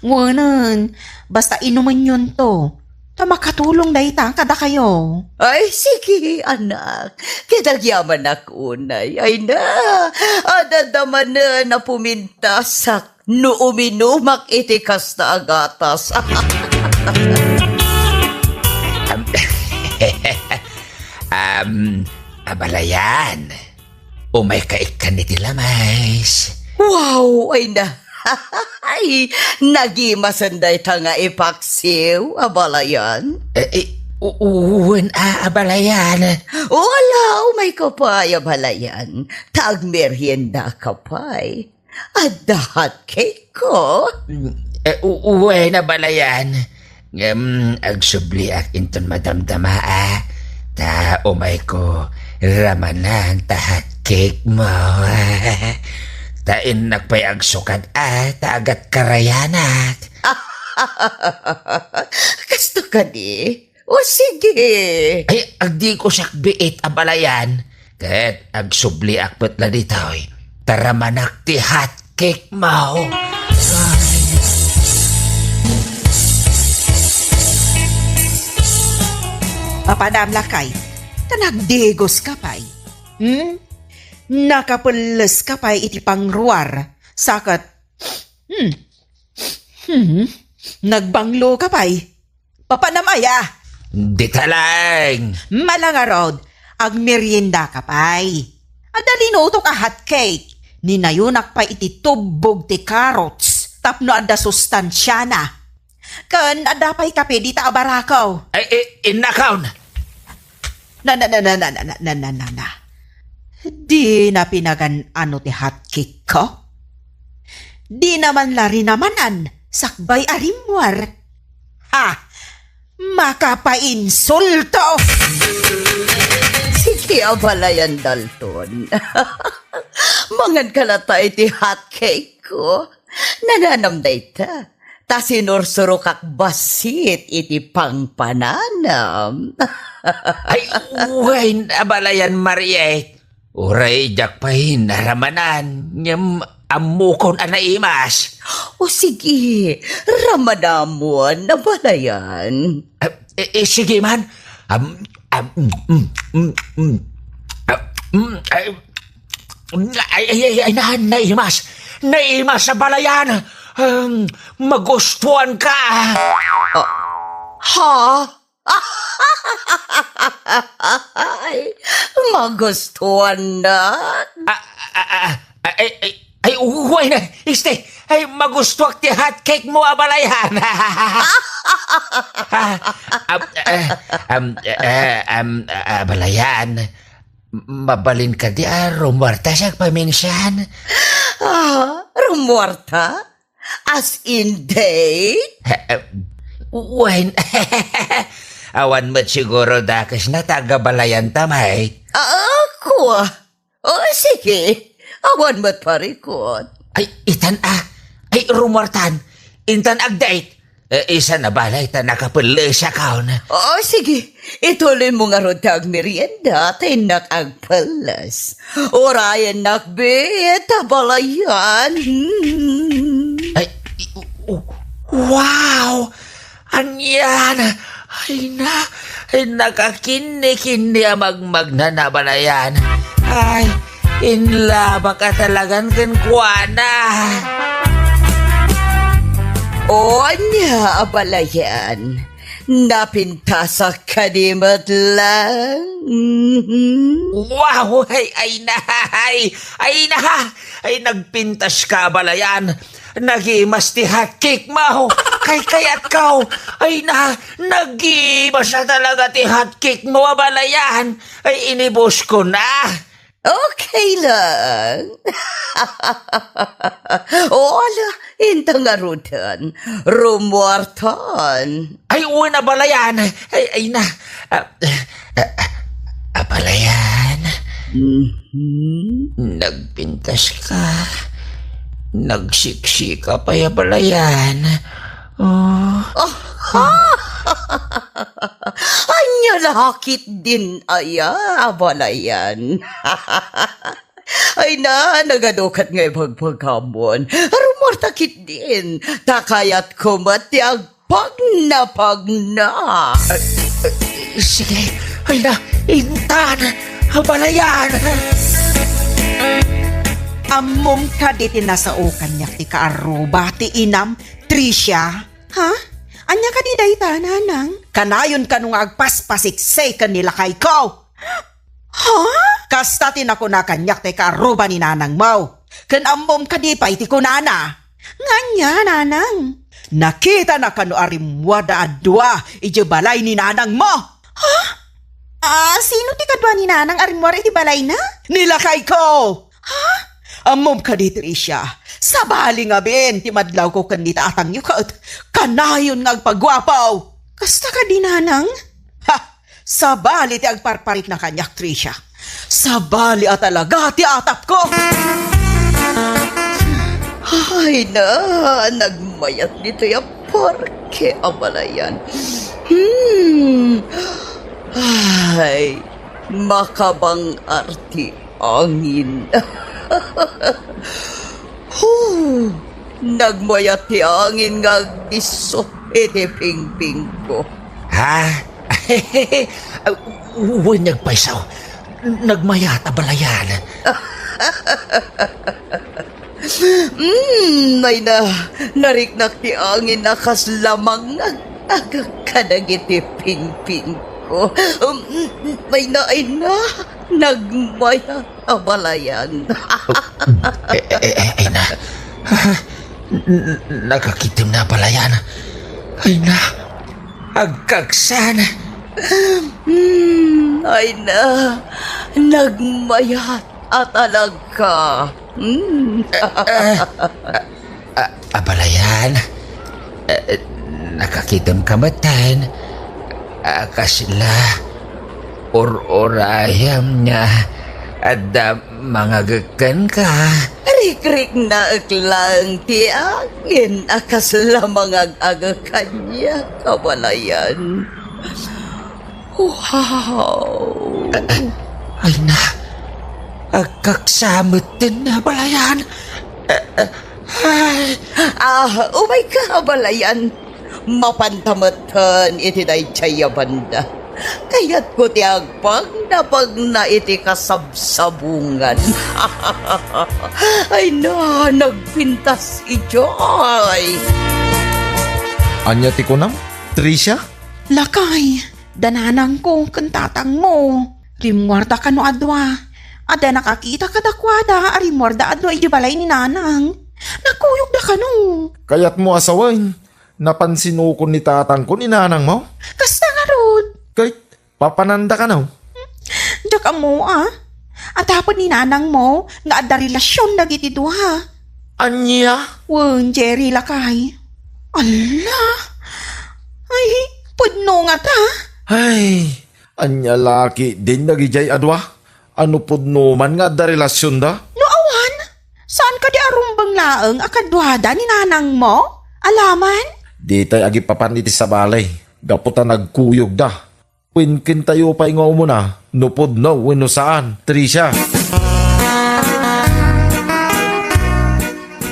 Wanan, basta inuman yun to. Tamakatulong dayta kada kayo. Ay, sige, anak. Kitagyaman ako, unay. Ay na, adadaman na pumintasak no uminumak iti kasta agatas. Abalayan. Umay kaikan ni Tilamais. Wow, ay na. Ay, nagimasanday ta nga ipaksiw, abalayan. Uwan abalayan. Wala, umay kapay, abalayan. Tagmerienda kapay. Adahat cake ko. Uwan abalayan. Agsubli ak inton madamdama ta umay ko ramanan tahat cake mo. Tain nagpay agsukad taagat karayanak. Kasto ka di? O sige. Ay, agdi ko siyak biit abalayan. Kat agsubli akpet la ditoy. Taramanak ti hot cake mo. Papadamla kay, tanagdigos ka pa'y. Nakapulas ka pa'y iti pangruar. Sakat, nagbanglo ka pa'y. Papanamaya. Di talang. Malangarod, agmerienda ka pa'y. Adalinuto ka hot cake. Ninayunak pa iti tubog ti carrots. Tapno ada sustansya na. Kan adapay kape di ta abarakaw. Ay, inakaw na. Na. Di na pinagan ano ti hot cake ko? Di naman lari namanan, sakbay arimwar. Ha! Makapainsulto! Iti abalayan Dalton. Mangan kalata iti hot cake ko. Nananamday ta. Ta sinursuro kak basit iti pangpananam. Ay, uwain, abalayan Mariet. Uray, jak pa hinaramanan. Nyam, amukon anaimas. O sige, ramadamon na balayan. Sige man. Ay, naimas. Naimas sa balayan. Magustuhan ka. Ha? Ay, magustuhan na. Ay, uway na. Ay, magustuhan ti hotcake mo, abalayan. Abalayan, mabalin ka di rumarta siya paminsan. Rumuarta? As in date? Uwain, awan mo't siguro dakas na taga-balayan tamay. Ako? O sige, awan mo't parikot. Ay, itan ay rumartan, intan agdait. Isa na balay ta nakapuli siya kaon. O sige, ituloy mo nga ron tag merienda, tinak agpalas. Orayan nakbit, tabalayan. Ay, wow! Anyan! Ay nakakini-kini amagmag na nabalayan. Ay, inlaba ka talagan kan kuana. O niya, abalayan. Napinta sa kadimat lang. Wow! Ay nagpintas ka balayan. Nagimas ti hotcake mo. Kayat kau. Ay nagimas na talaga ti hotcake mo, balayan. Ay inibos ko na. Okay lang. Ola, inta nga rutan. Rumuartan. Ay, uwi na balayan. Ay na. Balayan. Nagpintas ka. Nagsiksi ka pa ya balayan. Anya lakit din aya, abalayan. Ay nagadukat nga pagpagkamon. Rumartakit din. Takayat kumatiag pag na. Sige. Ay na. Intan. Balayan. Amom ka diti nasa ukan niya ti kaaruba ti inam, Tricia. Ha? Anya ka di dayta, nanang? Kanayon ka nung agpaspasiksay kanila kay ko. Ha? Kasta tinako na kanyak ti kaaruba ni nanang mo. Kan amom ka di pa iti kunana. Nganya, nanang? Nakita na kano arimwada adwa iti balay ni nanang mo. Ha? Sino ti kadwa ni nanang arimwada iti balay na? Nilakay ko. Ha? Amom ka di, Tricia. Sabali nga ben, ti madlaw ko kanita atang yu ka at kanayon nga agpagwapaw. Kasta ka di, nanang? Ha! Sabali ti agparparit na kanyak, Tricia. Sabali at talaga ti atap ko. Ay nagmayat dito yung porke abalayan. Ay, makabang arti angin. Nagmayat ti angin nga giso iti pingping ko. Ha? Uy, nagpaisaw. Nagmayata balayan. May nariknak ti angin na kaslamang nagkadag iti pingping ko. May nagmaya abalayan. Ay na. Nakakitim na balayan. Ay na. Agkagsan. Ay nagmayat at alaga. Abalayan. Nakakitim kamatan. Kasila. or-orayam niya at mga gakan ka. Rik-rik na lang ti angin akas lamang aga kanya kabalayan. Wow! Ay na, agkaksamot din na balayan. Umay ka balayan. Mapantamatan iti day tsaya banda. Kaya't ko ti agpag na iti kasabsabungan. Ay na, nagpintas ijoy. Anya ti kunam? Tricia? Lakay, dananang ko kantatang mo. Rimwarda ka no adwa. Ada nakakita ka dakwada, arimwarda adwa iti balay ni nanang. Nakuyog da ka no. Kayat mo asawain. Napansin ko ni tatang ko ni nanang mo. Kasta nga rod. Kahit papananda ka na. Daka mo At hapon ni nanang mo, nga adda relasyon dagiti duha. Anya? Wen, Jerry lakay. Ala. Ay, pudno nga ta. Ay, anya laki din nagijay adwa. Ano pudno man nga da relasyon da? No awan, saan ka di arumbang laeng akadwada ni nanang mo? Alaman? Di tayo agi papaniti sa balay. Gaputa nagkuyog da. Winkin tayo pa ingaw mo na. Nupod no, wino saan. Tricia.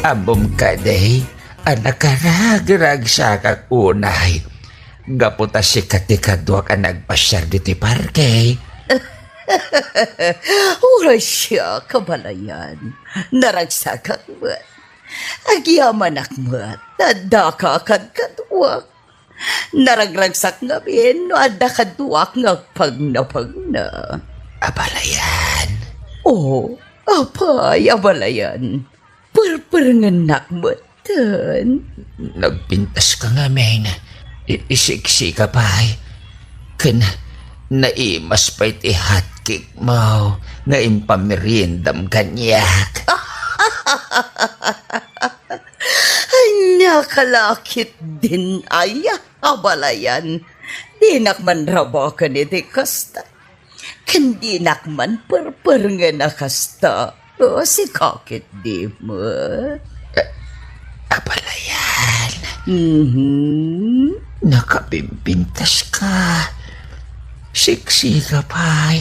Abom ka day, anak karag-rag sa kakunay. Gaputa si katikadwa ka nagpasyar diti parke. Ura siya kabalayan. Naragsakak mo. Agyaman akmat, nadaka kad kaduwak. Naragragsak ngamin, no adda kaduwak ngagpag na. Abalayan. Oh, apay, abalayan. Purpurngan nakmatan. Nagpintas ka nga, men. Isiksi ka pa. Kan naimas pa iti hotcake mo. Nga impameriendam kanyak. Nakalakit din ay abalayan. Di nakman rabakan iti kasta. Kandi nakman nga nakasta. O si kakit di mo. Abalayan. Mm-hmm. Nakapimpintas ka. Siksi ka pa.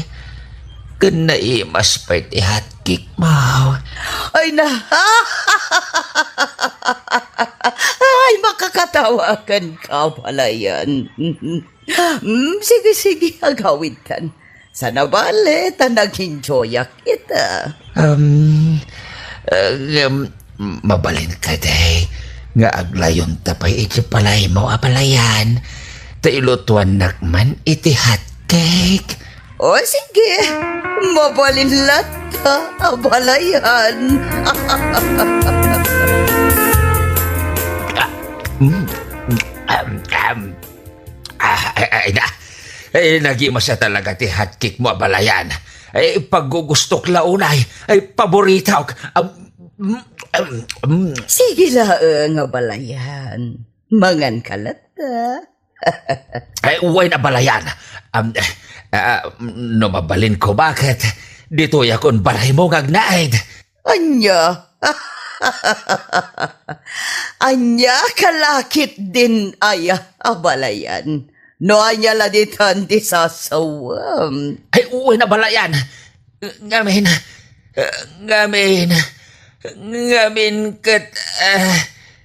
Kan naimas pa iti hotcake mo. Ay na. Ay, makakatawakan ka pala yan. Sige, agawin tan. Sana bale, nag-enjoy kita. Mabalin ka day. Nga aglayon tapay iti palay mo apalayan. Tailutuan nakman iti hotcake. O sige, mabalin lata, abalayan. Ay na. Ay, nagimasa talaga ti hotcake mo abalayan. Ay, paggugustok launay. Ay, paborita. Sige laang, abalayan. Mangan kalata. Ay, uway na balayan. No mabalin ko bakit dito yakon balay mo ngagnaid. Anya. Anya kalakit din ay abalayan. No anya laditan di sasawam. Ay, uway na balayan. Ngamin kat...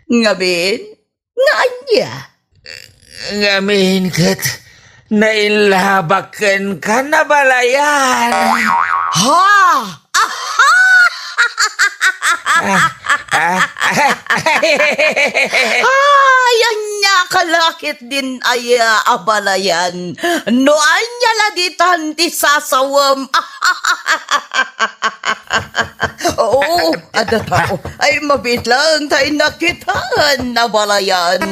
Ngabin? Nga anya? Ngamin kat... Nailabakan ka na balayan. Ha! Ay, anya kalakit din ay abalayan. No anya laditan ti sasawam. Oo, ada tao. Ay, mabitlang tayo nakitaan na balayan.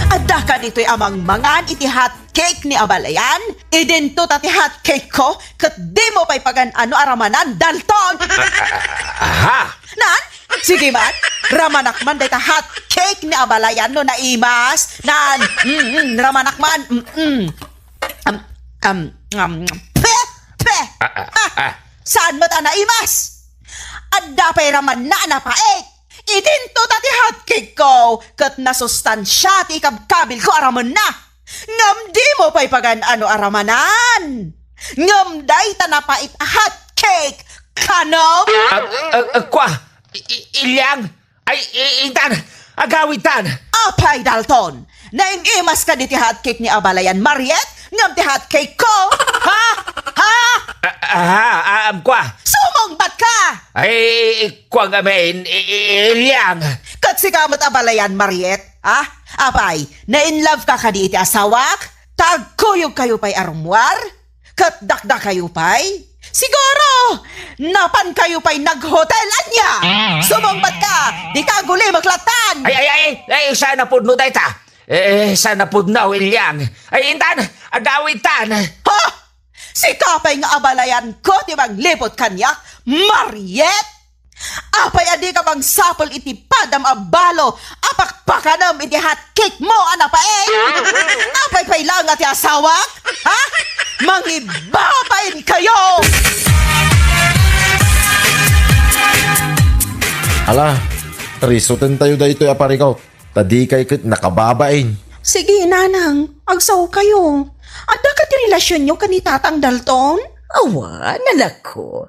Adda ka dito'y amang mangan iti hot cake ni abalayan. Idento tati hot cake ko, kat di mo pa'y pagan-ano aramanan, Dalton. Aha! Nan? Sige man, ramanak man dahil hot cake ni abalayan no naimas. Nan, ramanak man. Pe! Saan mo ta naimas? Adda pa'y raman na napaek. Itinto tati hotcake ko. Kat nasustansya ti kabkabil ko araman na. Ngam di mo pa'y pagan ano aramanan. Ngam day ta napait hotcake. Kanom? Kwa, ilyang, ay, intan, agawitan. Apay Dalton. Naingimas ka di ti hotcake ni Abalayan Mariet. Ngam ti hotcake ko. Ha? Ha? Kwa, Sumongbat ka. ay, kwa nga main, ilyang. Kat si kamot Abalayan Mariet, ha? Apay, na-inlove ka ka di iti asawak? Tagkuyog kayo pa'y arumwar? Kat dakdak kayo pa'y? Siguro, napan kayo pa'y nag-hotel anya? Sumongbat ka, di ka guli maklatan. Ay, sana pud no dayta. Sana pud na, ilyang. Ay, intan, agawitan. Ha? Si kapay nga Abalayan ko, di bang lipot kanya? Mariet? Apay adi ka bang sapol iti padam abalo, apakpakanam iti hotcake mo, anapae? Apay pay lang ati asawak? Ha? Mangibapain kayo! Ala, risutin tayo da ito aparikaw. Tadi kay kit nakababain. Sige, nanang, agsaw kayo. Ada ka ti relasyon nyo kanitatang Dalton? Awa, nanak ko.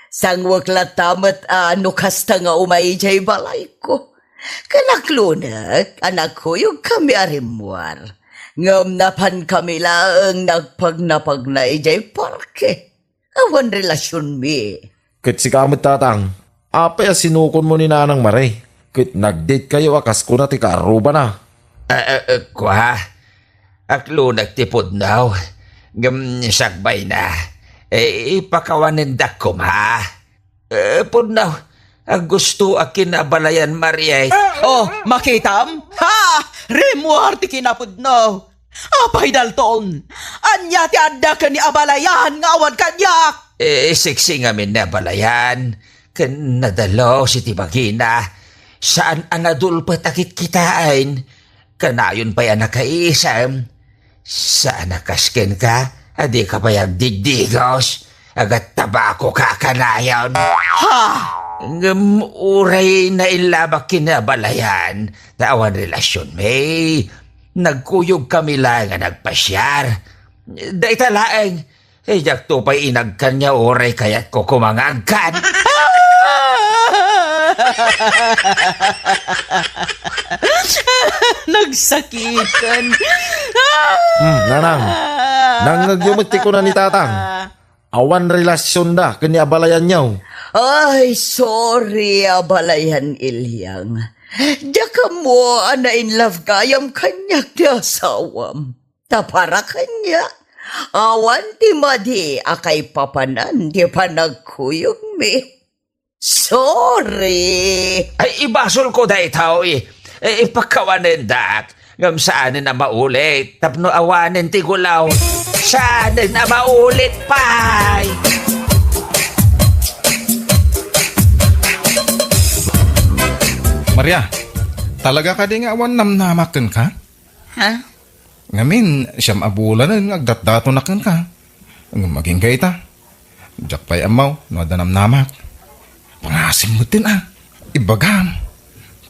Sangwak latamat ano kasta nga umay jay balay ko. Kanaklunak, anak ko yung kami arimwar. Ngam napan kami lang nagpagnapag na ijay parke. Awan relasyon mi. Kit si kamot tatang, apay sinukon mo ni Nanang Maray. Kit nag-date kayo akas ko na ti kaaruba na. Kwa, aklo nagtipod now. Ngam sakbay na. Ipakawanindak ko ma. Pud now, ang gusto akin na Balayan Maria. Oh, makitam? Ha! Remuar ti kinapod no. Apay Dalton, anya ti adda ka ni Abalayan nga awan kanyak. Siksi nga min na Balayan. Kan nadalo si Tibagina. Saan anadul patakit kitain? Kanayon pa yan nakaisam. Saan nakaskin ka? Adi ka pa yung digdigos. Agat tabako ka kanayon. Ha! Uray na ilabak kinabalayan. Tawan relasyon may. Nagkuyog kami lang nga nagpasyar. Day talaeng. Jak to pa'y inagkan niya uray kaya't ko kumangagkan. Nagsakitan. Nanang, nang nagyumati ko na ni tatang. Awan relasyon da, kanya abalayan niyaw. Ay, sorry, Abalayan Ilyang. Daka mo, ana in love kayam kanyak di asawam. Tapara kanya. Awan ti madi, akay papanan, di pa nagkuyog mi. Sorry. Ay ibasol ko dahi tao ipakawanin dak. Ngam saanin na maulit. Tapno awanin ti gulaw. Saanin na maulit pay. Maria, talaga ka di nga awan namnamakan ka? Ha? Ngamin, siyam abulan na nagdatdato na kan ka. Ang maging gaita. Diyak pa'y amaw, no adanam namak. Pangasim mo din Ibagam.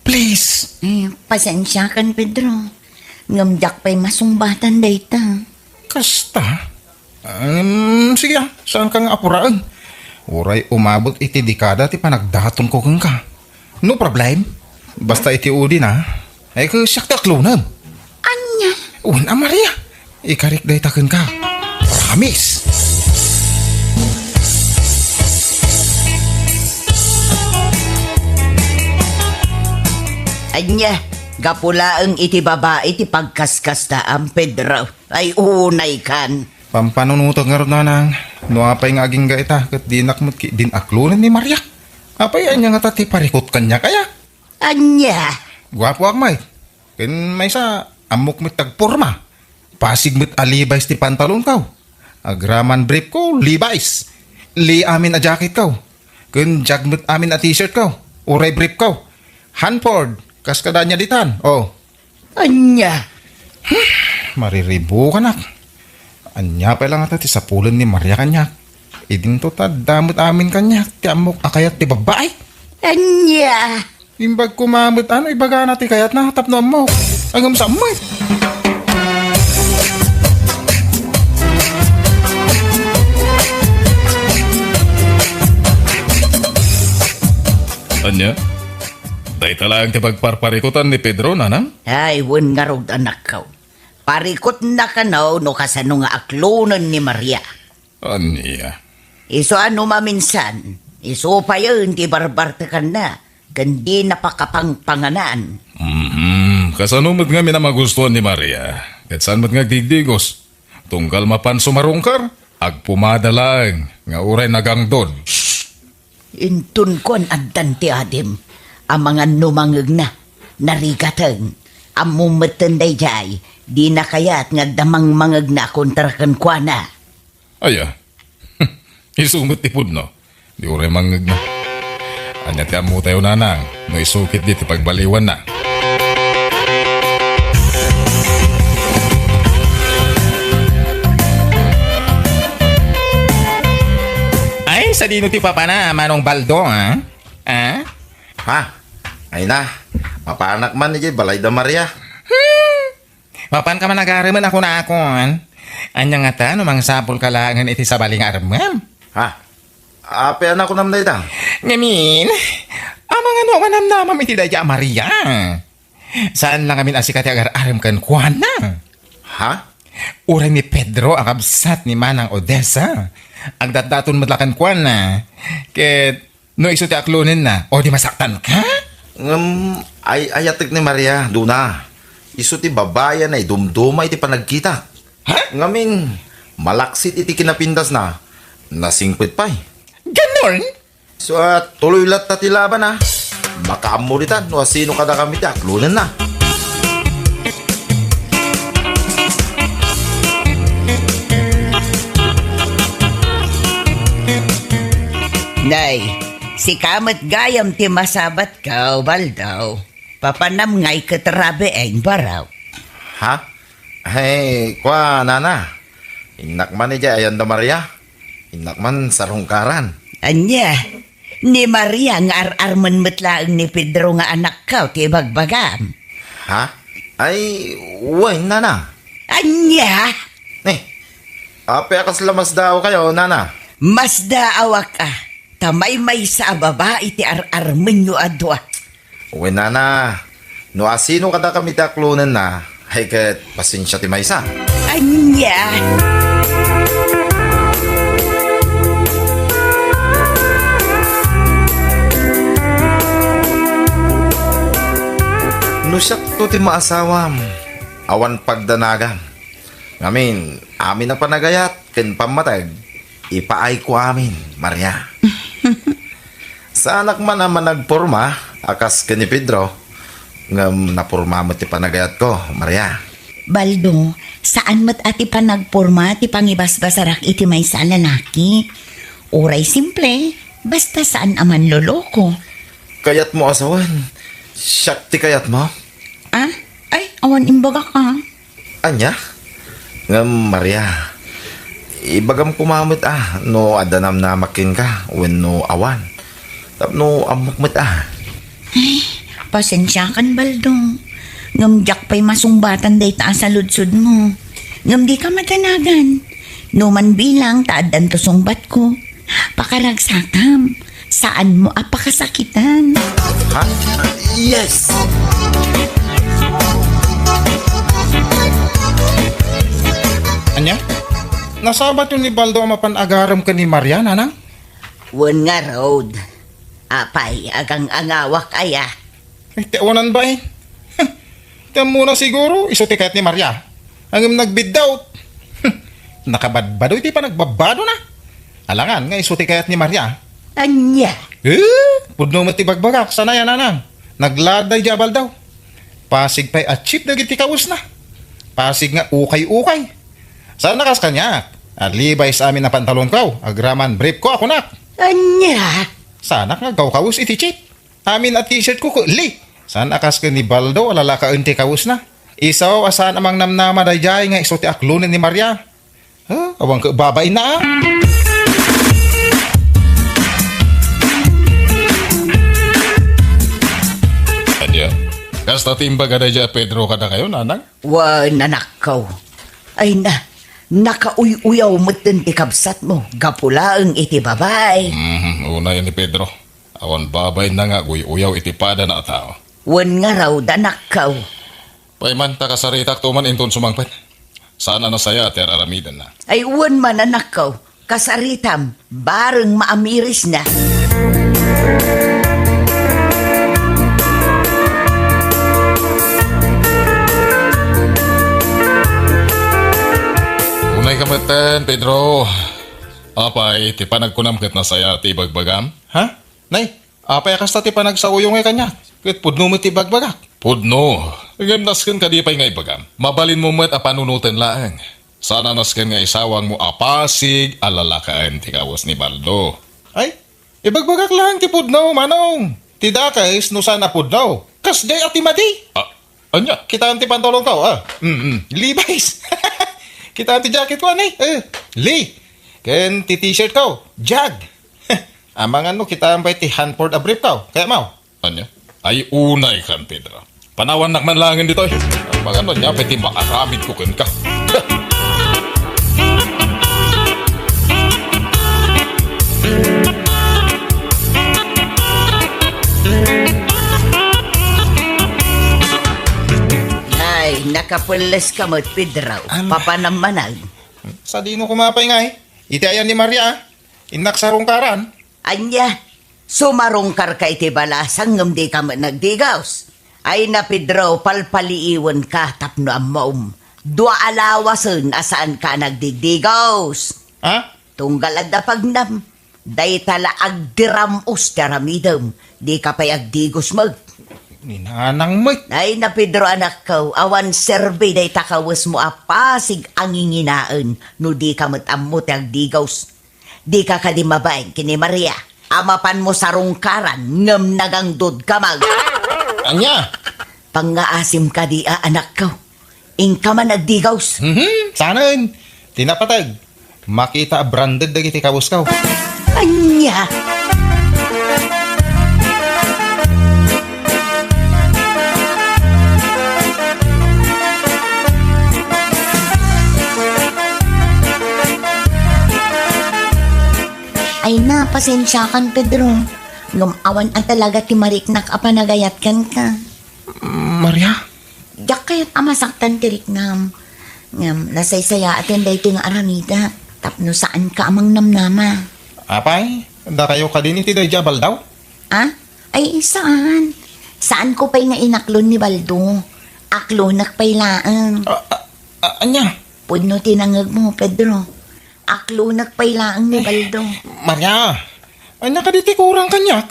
Please. Pasensya kan, Pedro. Ngamjak pa'y masumbatan dayta. Kasta. Sige saan ka nga apuraan? Uray umabot iti dekada ti panagdaton ko kang ka. No problem. Basta iti udi na. Ay ka siyak taklunam. Anya? Una Maria. Ikarik day taken ka. Promise. Anya, gapulaang iti babae ti pagkaskasta ang Pedro. Ay unay kan. Pampanunutok nga ron nanang. No apay nga aging gaita kat dinakmut ki din aklunan ni Maria. Apay anya nga tati parikot kanya kaya. Anya. Gwapo akmay. Ken may sa amok mit tagporma. Pasig mit alibais ti pantalon kaw. Agraman brief ko, Levi's. Li amin a jacket kaw. Ken jagmit amin a t-shirt kaw. Uray brief kaw. Hanford, kaskadanya ditan. Oh, Anya. mariribo ka nak. Anya pa lang ata ti sapulan ni Maria kanyak. Idin to ta damot amin kanyak. Ti amok akayat ti babae. Anya. Imbag kumamot ano ibaga na ti kayat na tapno amok. Angam sa amoy. Anya? Day talang ti pagparparikutan ni Pedro, nanang? Ay, wan nga raw anak ka. Parikot na ka no kasano nga aklonan ni Maria. Anya? Iso ano maminsan, iso pa yun ti barbarte ka na, kandi napakapangpanganan. Kasano mo't nga minamagustuhan ni Maria? Kat saan mo't nga digdigos? Tunggal mapan sumarungkar? Agpumada lang, nga uray nagangdod. Intun ko ang addan ti Adim, ang mga numangag na, narigatan, ang mumatan jay, di na kaya't nga damang mangag na kontrakan kwa na. Aya, isumot ti no? Di uray mangag na. Anya ti amu tayo nanang, no isukit di ti pagbaliwan na. Ay, sa dino ti papa na, manong baldo, ha? Ha? Ha? Ay na, mapanak man ni Balay da Maria. Mapan ka man nag-araman ako na akon. Anya nga ta, numang sapol ka langan iti sa baling aramam. Ha? Ape anak ko nam na itang. Ngamin, amang ano manam namam iti daya Maria. Saan lang amin asikat yung aram kan kuana? Ha? Uray ni Pedro ang kabsat ni Manang Odessa. Ang datdaton matlakan kuana. Ket, no iso ti aklunin na, o di masaktan ka? Ay ayatik ni Maria, duna. Isu ti babayan ay dumduma iti panagkita. Ha? Ngamin, malaksit iti kinapindas na. Nasingpit pa eh. Ganon? So tuloy lat na ti laban ha. Makaamuritan, no sino kada kami ti aklunin na. Nay, si kamat gayam ti masabat ka, baldaw. Papanam ngay katrabe ang baraw. Ha? Hey, kwa nana. Inak man ni ayan da Maria. Inak man sarungkaran. Anya, ni Maria nga ar-arman matlaang ni Pedro nga anak ka, ti bagbagam. Ha? Ay, way nana. Anya, Ape akas lamas daw kayo, nana. mas daawak ka. Tamay may sa babae ti ar-arman nyo adwa. Uy, nana. No asino kada kami taklunan na. Hay kat pasensya ti maysa. Anya, No siya to ti maasawam. Awan pagdanagan. Ngamin, amin na panagayat. Ken pamatag. Ipaay ko amin, Maria. Sa anak man naman nagporma. Akas ken ni Pedro. Ngam napurma mo ti panagayat ko, Maria. Baldo, saan mat ati pa nagporma ti pangibasbasarak iti may sa lalaki? Uray simple, basta saan aman loloko. Kayat mo asawan. Siyak ti kayat mo. Ah? Ay, awan imbaga ka. Anya? Ngam, Maria. Ibagam kumamit no adanam na makin ka when no awan. Tapno amukmat Pasensya kan, Baldo. Ngamjak pa'y masumbatan day taas sa ludsud mo. Ngam di ka matanagan. Numan bilang taadan to sungbat ko. Pakaragsakam. Saan mo apakasakitan? Ha? Yes! Anya? Nasabat yung ni Baldo ang mapanagaram ka ni Maria, nanang? wan nga road. Apay, agang angawak aya. Ay, tiawanan ba eh? Tiyan muna siguro, iso ti kayat ni Maria. Ang nagbidawt. Nakabadbado, iti pa nagbabado na. Alangan, nga iso ti kayat ni Maria. Anya, Pudno matibagbagak, sana yan nanang. Nagladay jabal daw. Pasig pa'y achip na giti kaus na. Pasig nga ukay-ukay. Saan nakas kanya? At libay sa amin na pantalon ko. Agraman brief ko ako nak. anya. Sana nga kaus iti chip. Amin at t-shirt ko li. Saan akas ka ni Baldo alala ka unti kaus na. Isaw asan amang namnama dayjay nga iso ti aklunin ni Maria. Ha? Awang ka babay na ah. Adya, kasta timba ka na dyan, Pedro, ka na kayo, nanang? Wan, nanakaw. Ay na, nakauy-uyaw mo din ti kabsat mo. Gapulaang iti babay. Una yan ni Pedro. Awan babay na nga, uyaw itipada na tao. Wan nga raw, danakaw. Paiman, takasaritak tuman inton sumangpet. Sana na saya, ter aramidan na. Ay wan man nanakaw. Kasaritam, bareng maamiris na. Unay kamatan, Pedro. Apay, ti panagkunamket na saya ti bagbagam. Ha? Nay, apay akas ti panagsauyong ay kanya. Ket pudno mo ti bagbagak. Pudno. Gamnasken ka di pa'y nga ibagam. Mabalin mo met a panunutan laang. Sana nasken nga isawang mo apasig alalakaan ti kawas ni Baldo. Ay, ibagbagak lang ti pudno, manong. Ti dakais no sana pudno. Kas day ati madi. Anya, kita ti pantolong ko, Levi's. Kita ti jacket ko, anay. Lee. Ken ti t-shirt ko, Jag. Amangan mo, kita ang ti Hanford a brief ko. Kaya mau. Anya? Ay unay kan, Pedro. Panawan nakmanlangan dito eh. Ang mga niya, pwede makaramid ko ka. Ay, nakapulis ka mo't Pedro. Papanamanag. Sa di no kumapay nga eh. Iti ayan ni Maria, inak sa rungkaran. Anya, sumarungkar ka iti balasang ngam di ka man nagdigaws. Ay na Pedro, palpaliiwan ka tapno ang maum. Dua alawasan asaan ka nagdigdigaws. Ha? Tunggalad na pagnam. Day tala agdiramos taramidam. Di ka pa'y agdigos mag. Ninanang mo. Ay na Pedro anak ko, awan serbe day takawas mo apasig ang inginaan no di ka matamot agdigaws. Di ka kadimabain kini Maria. Amapan mo sa rungkaran, ngam nagangdod ka mag. Anya? Pangaasim ka di anak ko. Ingka man agdigaws. Saan? Tinapatag. Makita branded dagiti kawas ka. Anya! Ay na, pasensya kan, Pedro. Ngumawan ang talaga ti mariknak a panagayat kan ka. Maria? Yak kaya't amasaktan ti riknam. Ngam, nasaysaya atin day ti nga aramida. Tapno saan ka amang namnama. Apay? Da kayo ka din iti day jabal daw? Ah? Ay, saan? Saan ko pa'y nga inaklon ni Baldo? Aklonak pa'y laang. Anya? Pudno tinangag mo, Pedro. Aklonak pa'y laang ni Baldo. Maria, anya ka diti kurang kanyak.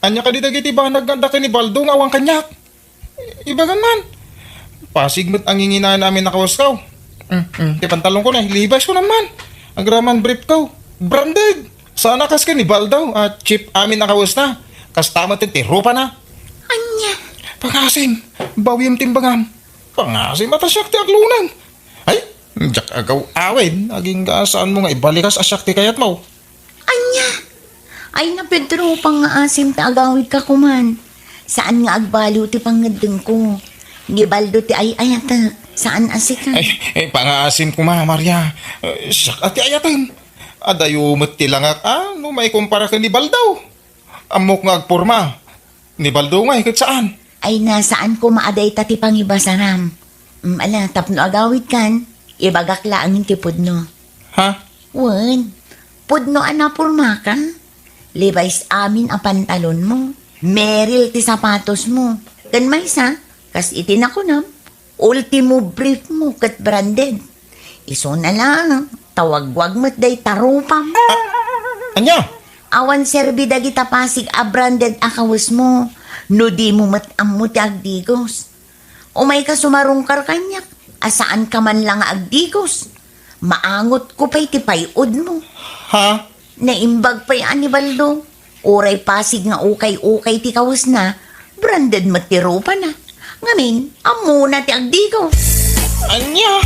Anya ka diti dagiti banag ganda ka ni Baldo ng awang kanyak. Ibagan man. Pasig met ang inginaan namin nakawas ka. Ti pantalong ko na, Levi's ko naman. Ang graman brief ko. Branded. Sana kas ka ni Baldo at chip amin nakawas na. Kas tama ti rupa na. Anya? Pangasim, bawim timbangam. Pangasim atasyak ti aglunan. Ay, jak agaw awin. Aging saan mo nga ibalikas asyak ti kayat mo. Anya? Ay na Pedro, pangaasim ta agawid ka kuman. Saan nga agbaliw ti pangadeng ko? Ni Baldo ti ay ayata. Saan asika? Ay, pangaasim ko ma, Maria. Siyak at ti ayatan. Adayo met ti langak, no may kumpara ka ni Baldaw. Amok nga agporma. Ni Baldaw nga, higit saan? Ay nasaan ko maaday tati pangibasaram. Ala, tapno agawid kan. Ibagak laang ti pudno. Ha? Wen, pudno anapurma ka. Levi's amin ang pantalon mo. Meryl ti sapatos mo. Kan may sa, kas itinakunam. Ultimo brief mo kat branded. Iso na lang, tawagwag mo't day tarupam. Anya? Awan serbi dagita pasig a branded akawas mo. No di mo matammo ti agdigos. Umay ka sumarungkar kanyak. Asaan ka man lang agdigos. Maangot ko pa'y ti payod mo. Ha? Naimbag pa'y anibaldo. Oray pasig nga ukay-ukay ti kawas na. Branded matirupa na. Ngamin, amo na ti agdigos. Anya?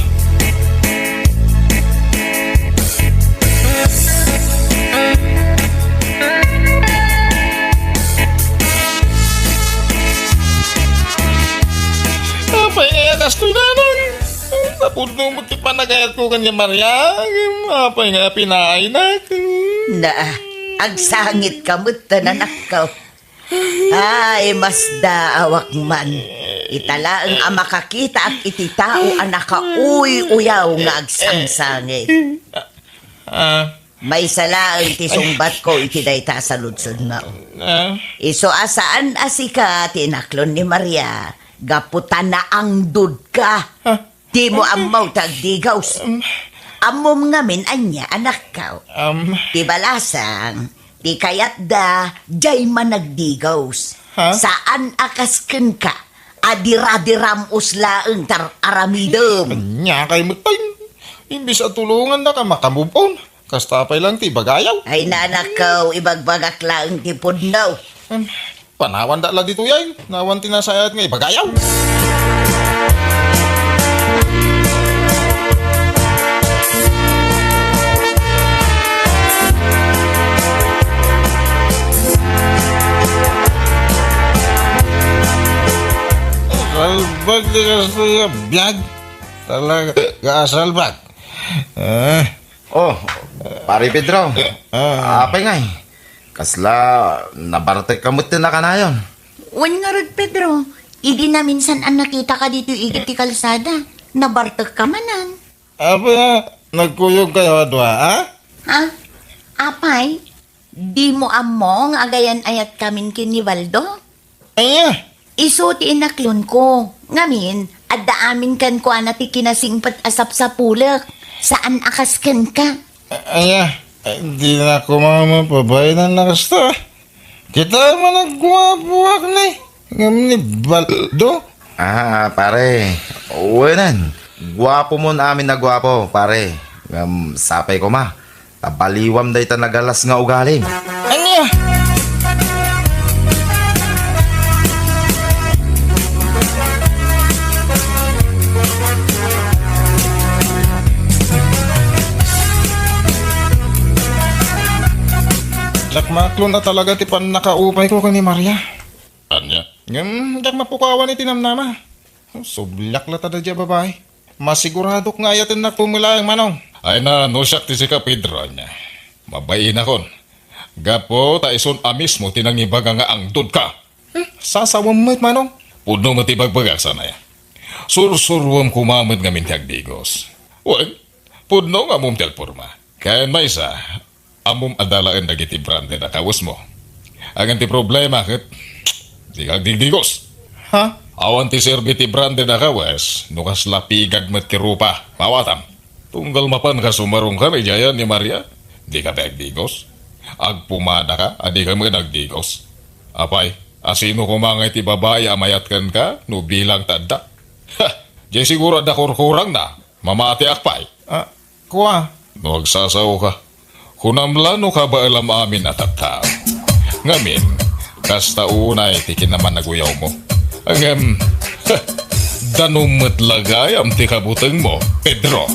Apay nga kastoy nanon. Napuno mo ti panagayat ko kanya Maria. Apay nga pinaay na. Na, agsangit ka mo, tananak ka. Ay, mas daawak man. Itala ang makakita at ititao ang nakauy-uyaw nga agsangsangit. May sala ang tisumbat ko itidayta sa lutsod nga. Iso asaan asika tinaklon ni Maria. Gaputan na ang dud ka. Di mo amaw tagdigaws. Amom ngamin anya anak ka. Di balasang, di kayat da, jay man nagdigaws. Saan akasken ka? Adiradiram uslaeng tar aramidem. Nya kay mutay. Imbis at tulungan na ka makamubon. Kastapay lang ti bagayaw. Ay nanak ko, ibagbagak lang ti pudnaw. Panawan da lang dito yan. Nawan tinasayat nga bagayaw. Salbag di ka biyag. Talaga salbag. Oh, pare Pedro. Apay nga eh. Kasla, nabartek kamot na ka na yun. Wan nga rod, Pedro. Idi na minsan ang nakita ka dito igit ti kalsada. Nabartag ka manan. Apa nga, nagkuyog kayo adwa, ha? Ha? Apay? Di mo among agayan ayat kamin kin ni Waldo? Aya, Isuti inaklon ko. Ngamin, adda amin kan ko anati kinasingpat asap sa pulak. Saan akasken ka? aya. Hindi na ako mamapabay na nakasta. Kita man nagwabuak na eh. Ngam ni Baldo. Pare. Uwanan. Gwapo mo na amin na gwapo, pare. Sapay ko ma. Tabaliwam day ta nagalas nga ugali. Anya? Lakmaklon na talaga ti pan nakaupay ko ni Maria. Anya? Ngam, dak mapukawan iti namnama. Sublak la tada dya babae. Masigurado nga ayatin na pumilayang manong. Ay na, no siyak ti si ka Pedro niya. Mabayin akon. Gapo, taison amis mo tinangibaga nga ang dud ka. Sasawam mo't manong. Puno mo ti bagbagasa na ya. Sursurwam kumamad nga mintag digos. Wag, puno nga mong telporma. Kaya may isa, amom adalaan nagiti brande na kawas mo. Ang anti problema kat, di kag digdigos. Ha? Awan ti serbiti brande na kawas, nukas lapigag mat kirupa, mawatam. Tunggal mapan ka sumarong ka, jayan ni Maria, di ka digdigos. Ag pumada ka, adi ka mga nagdigos. Apay, asino kumangay ti babae amayat kan ka, no bilang tanda. Ha, di siguro da kurkurang na, mamati akpay. Kuha? No agsasaw ka. Kunamlano ka ba alam amin at tao? Ngamin, kasta unay tikin naman naguyaw mo. Ang danumot lagay am ti kabutang mo, Pedro.